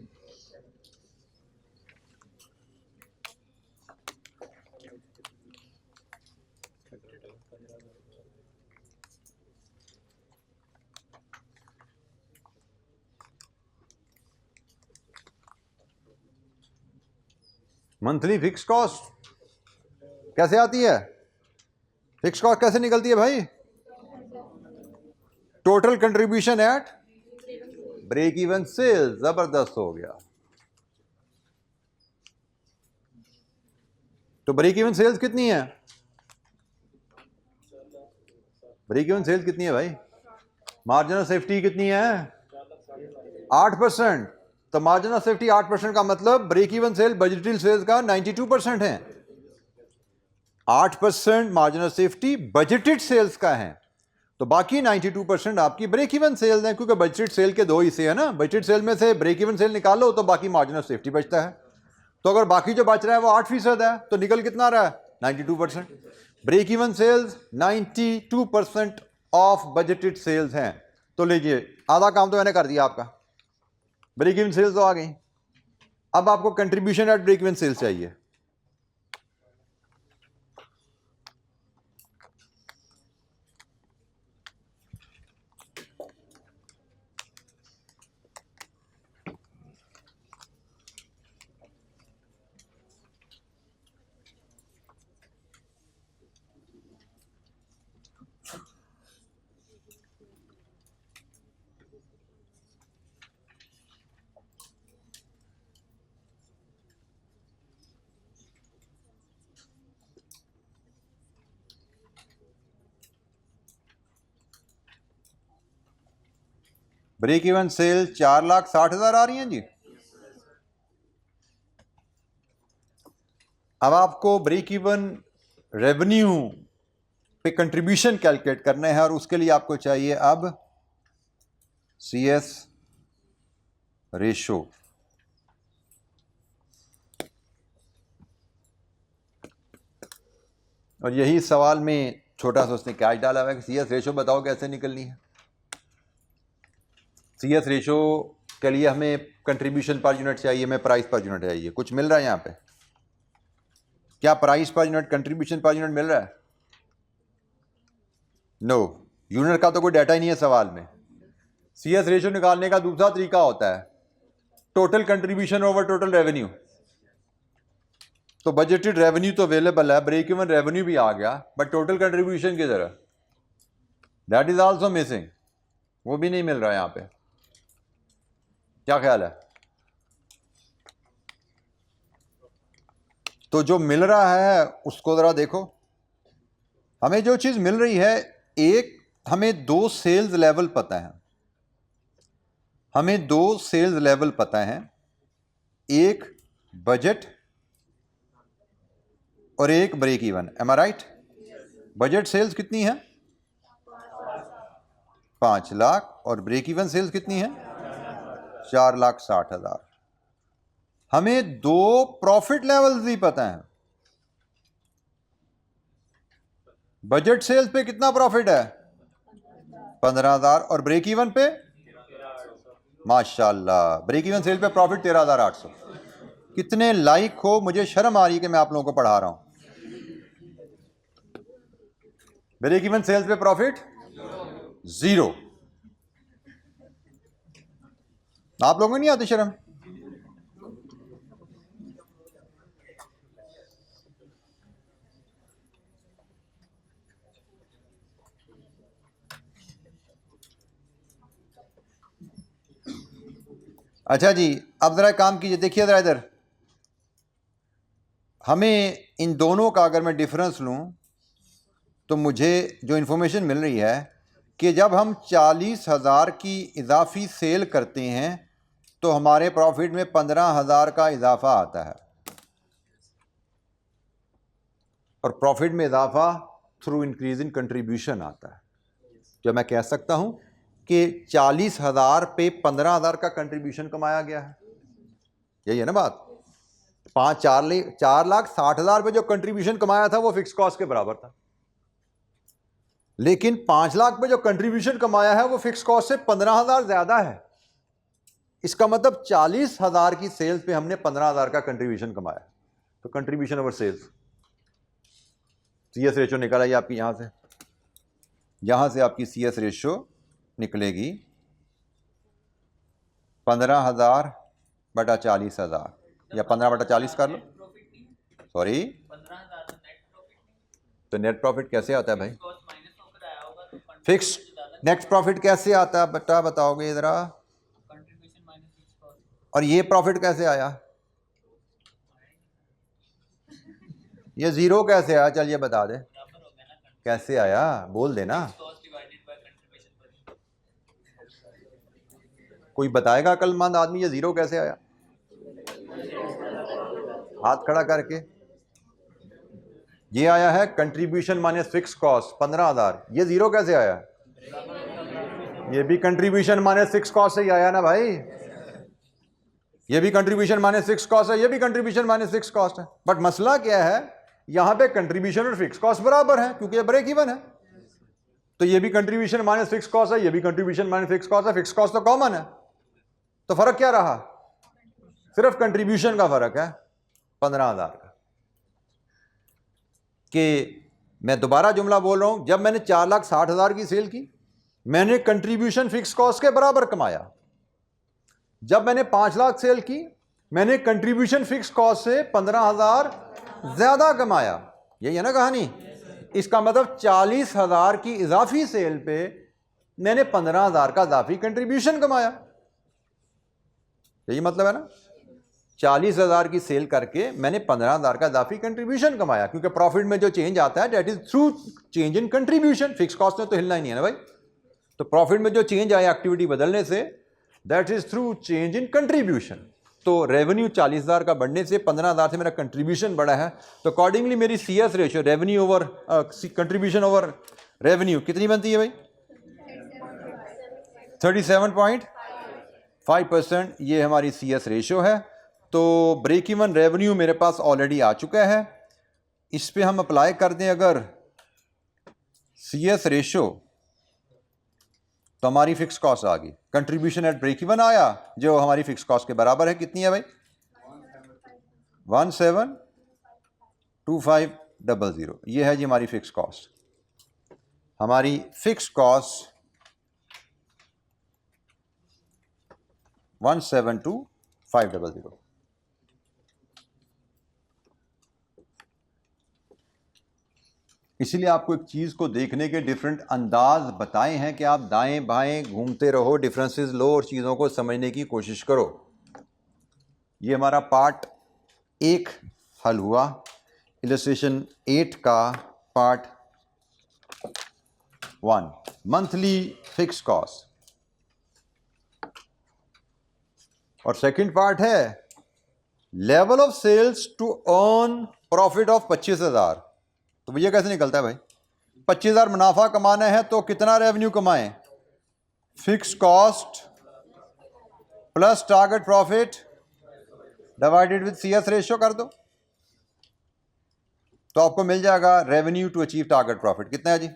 मंथली फिक्स कॉस्ट कैसे आती है? फिक्स कॉस्ट कैसे निकलती है भाई? Total contribution at break even sales. जबरदस्त हो गया। तो ब्रेक इवन सेल्स कितनी है? ब्रेक इवन सेल्स कितनी है भाई? मार्जिन ऑफ सेफ्टी कितनी है? 8%। तो मार्जिन ऑफ सेफ्टी 8% का मतलब break even sale budgeted sales का 92% है। 8% margin of safety budgeted sales का है, तो बाकी 92% आपकी ब्रेक इवन सेल्स है, क्योंकि बजटेड सेल के दो हिस्से हैं ना, बजटेड सेल में से ब्रेक इवन सेल निकालो तो बाकी मार्जिन ऑफ सेफ्टी बचता है। तो अगर बाकी जो बच रहा है वो 8% है, तो निकल कितना रहा है? 92%। Break even sales 92% of budgeted sales हैं। तो लीजिए, आधा काम तो मैंने कर दिया आपका, ब्रेक इवन सेल्स तो आ गई। अब आपको contribution at break even sales चाहिए। ब्रेक इवन सेल 4,60,000 आ रही हैं जी। अब आपको ब्रेक इवन रेवेन्यू पे कंट्रीब्यूशन कैलकुलेट करना है, और उसके लिए आपको चाहिए अब CS रेशो। और यही सवाल में छोटा सा उसने कैच डाला हुआ है कि CS रेशो बताओ कैसे निकलनी है। CS रेशो के लिए हमें कंट्रीब्यूशन पर यूनिट चाहिए, हमें प्राइस पर यूनिट चाहिए। कुछ मिल रहा है यहाँ पे? क्या price per unit, contribution per unit मिल रहा है? नो, यूनिट का तो कोई डाटा ही नहीं है सवाल में। CS रेशो निकालने का दूसरा तरीका होता है total contribution over total revenue. तो बजटेड रेवेन्यू तो अवेलेबल है, ब्रेक इवन रेवेन्यू भी आ गया, बट टोटल कंट्रीब्यूशन की तरह दैट इज आल्सो मिसिंग, वो भी नहीं मिल रहा है यहां पे। क्या ख्याल है? तो जो मिल रहा है उसको जरा देखो। हमें जो चीज मिल रही है, एक हमें दो सेल्स लेवल पता है, हमें दो सेल्स लेवल पता है, एक बजट और एक ब्रेक इवन। एम आई राइट? बजट सेल्स कितनी है? 5 लाख, और ब्रेक इवन सेल्स कितनी है? 4,60,000। हमें दो प्रॉफिट लेवल्स भी पता है। बजट सेल्स पे कितना प्रॉफिट है? 15,000, और ब्रेक इवन पे माशाल्लाह ब्रेक इवन सेल पे प्रॉफिट 13,800। कितने लाइक हो, मुझे शर्म आ रही है कि मैं आप लोगों को पढ़ा रहा हूं। ब्रेक इवन सेल्स पे प्रॉफिट 0। आप लोगों को नहीं आती शर्म? अच्छा जी, अब जरा काम कीजिए, देखिए जरा इधर। हमें इन दोनों का अगर मैं डिफरेंस लूं तो मुझे जो इन्फॉर्मेशन मिल रही है कि जब हम 40,000 की इजाफी सेल करते हैं तो हमारे प्रॉफिट में 15,000 का इजाफा आता है, और प्रॉफिट में इजाफा थ्रू इंक्रीज इन कंट्रीब्यूशन आता है। जो मैं कह सकता हूं कि 40,000 पे 15,000 का कंट्रीब्यूशन कमाया गया है, यही है ना बात। 4,60,000 पे जो कंट्रीब्यूशन कमाया था वो फिक्स कॉस्ट के बराबर था, लेकिन 5 लाख पे जो कंट्रीब्यूशन कमाया है वो फिक्स कॉस्ट से 15,000 ज्यादा है। इसका मतलब 40,000 की सेल्स पे हमने 15,000 का कंट्रीब्यूशन कमाया। तो contribution over sales, CS ratio निकल आई आपकी। यहां से आपकी CS रेशो निकलेगी 15,000 बटा 40,000, या 15 बटा 40 कर लो, सॉरी। तो नेट प्रॉफिट कैसे आता है भाई? फिक्स नेट प्रॉफिट कैसे आता है बेटा, बताओगे जरा? और ये प्रॉफिट कैसे आया? ये जीरो कैसे आया? चल ये बता दे कैसे आया, बोल देना। कोई बताएगा अक्लमंद आदमी ये ज़ीरो कैसे आया? हाथ खड़ा करके। ये आया है कंट्रीब्यूशन माइनस फिक्स कॉस्ट 15,000, ये ज़ीरो कैसे आया? ये भी कंट्रीब्यूशन माइनस फिक्स कॉस्ट से ही आया ना भाई, ये भी कंट्रीब्यूशन माइनस फिक्स कॉस्ट है, ये भी कंट्रीब्यूशन माइनस फिक्स कॉस्ट है। बट मसला क्या है, यहां पे कंट्रीब्यूशन और फिक्स कॉस्ट बराबर है क्योंकि ये ब्रेक इवन है। तो ये भी कंट्रीब्यूशन माइनस फिक्स कॉस्ट है, ये भी कंट्रीब्यूशन माइनस फिक्स कॉस्ट है, फिक्स कॉस्ट तो कॉमन है। तो फर्क क्या रहा? सिर्फ कंट्रीब्यूशन का फर्क है 15,000 का। कि मैं दोबारा जुमला बोल रहा हूं, जब मैंने 4,60,000 की सेल की, मैंने कंट्रीब्यूशन फिक्स कॉस्ट के बराबर कमाया। जब मैंने 5 लाख सेल की, मैंने कंट्रीब्यूशन फिक्स कॉस्ट से 15,000 ज्यादा कमाया। यही है ना कहानी? इसका मतलब 40,000 की इजाफी सेल पे मैंने 15,000 का इजाफी कंट्रीब्यूशन कमाया। यही मतलब है ना? 40,000 की सेल करके मैंने 15,000 का इजाफी कंट्रीब्यूशन कमाया, क्योंकि प्रॉफिट में जो चेंज आता है that is through change in contribution. Fix cost में तो हिलना ही नहीं है ना भाई। तो प्रॉफिट में जो चेंज आया एक्टिविटी बदलने से, that is through change in contribution. तो रेवेन्यू 40,000 का बढ़ने से 15,000 से मेरा कंट्रीब्यूशन बढ़ा है, तो अकॉर्डिंगली मेरी CS ratio revenue over contribution over revenue कितनी बनती है भाई? 37.5%। ये हमारी CS रेशियो है। तो ब्रेक इवन रेवेन्यू मेरे पास ऑलरेडी आ चुका है। इस पे हम अप्लाई कर दें अगर CS रेशियो, तो हमारी फिक्स कॉस्ट आ गई। कंट्रीब्यूशन एट ब्रेक इवन आया जो हमारी फिक्स कॉस्ट के बराबर है। कितनी है भाई? 172500। ये है जी हमारी फिक्स कॉस्ट। हमारी फिक्स कॉस्ट 172500। इसीलिए आपको एक चीज़ को देखने के डिफरेंट अंदाज बताए हैं कि आप दाएं बाएं घूमते रहो, डिफरेंसेस लो और चीज़ों को समझने की कोशिश करो। ये हमारा पार्ट 1 हल हुआ। इलस्ट्रेशन 8 का पार्ट 1, मंथली फिक्स कॉस्ट। और सेकंड पार्ट है level of sales to earn profit of 25,000। तो भैया कैसे निकलता है भाई? 25,000 मुनाफा कमाना है तो कितना रेवेन्यू कमाएं? Fix cost plus target profit divided with CS ratio कर दो, तो आपको मिल जाएगा revenue to achieve target profit. कितना है जी?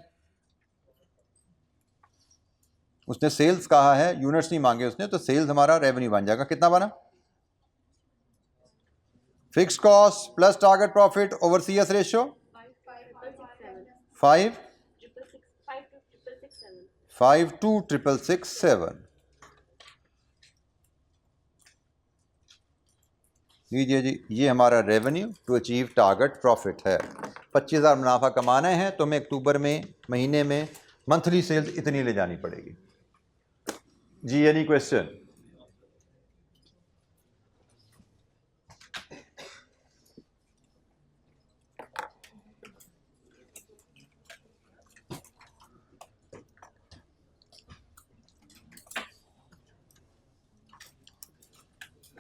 उसने सेल्स कहा है, यूनिट्स नहीं मांगे उसने, तो सेल्स हमारा रेवेन्यू बन जाएगा। कितना बना? Fix cost plus target profit over CS ratio 5,52,667। लीजिए जी, ये हमारा revenue to achieve target profit है। 25,000 मुनाफा कमाना है तो हमें अक्टूबर में महीने में मंथली सेल्स इतनी ले जानी पड़ेगी जी। Any question?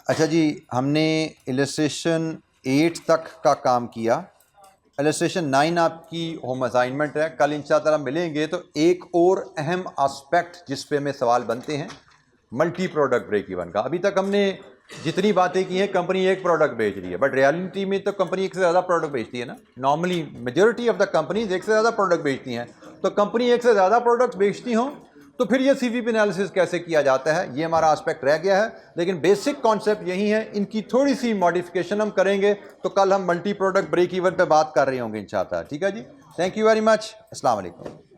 अच्छा जी, हमने इलस्ट्रेशन 8 तक का काम किया। इलस्ट्रेशन 9 आपकी होम असाइनमेंट है। कल इंशाअल्लाह मिलेंगे तो एक और अहम एस्पेक्ट जिस पे हमें सवाल बनते हैं, मल्टी प्रोडक्ट ब्रेक इवन का। अभी तक हमने जितनी बातें की हैं, कंपनी एक प्रोडक्ट बेच रही है, बट रियलिटी में तो कंपनी एक से ज़्यादा प्रोडक्ट बेचती है ना। Normally majority of the companies एक से ज़्यादा प्रोडक्ट बेचती हैं। तो कंपनी एक से ज़्यादा प्रोडक्ट्स बेचती हों तो फिर ये CVP एनालिसिस कैसे किया जाता है, ये हमारा एस्पेक्ट रह गया है। लेकिन बेसिक कॉन्सेप्ट यही है, इनकी थोड़ी सी मॉडिफिकेशन हम करेंगे। तो कल हम मल्टी प्रोडक्ट ब्रेक इवन पे बात कर रहे होंगे इंशाअल्लाह। ठीक है जी, थैंक यू वेरी मच। अस्सलाम वालेकुम।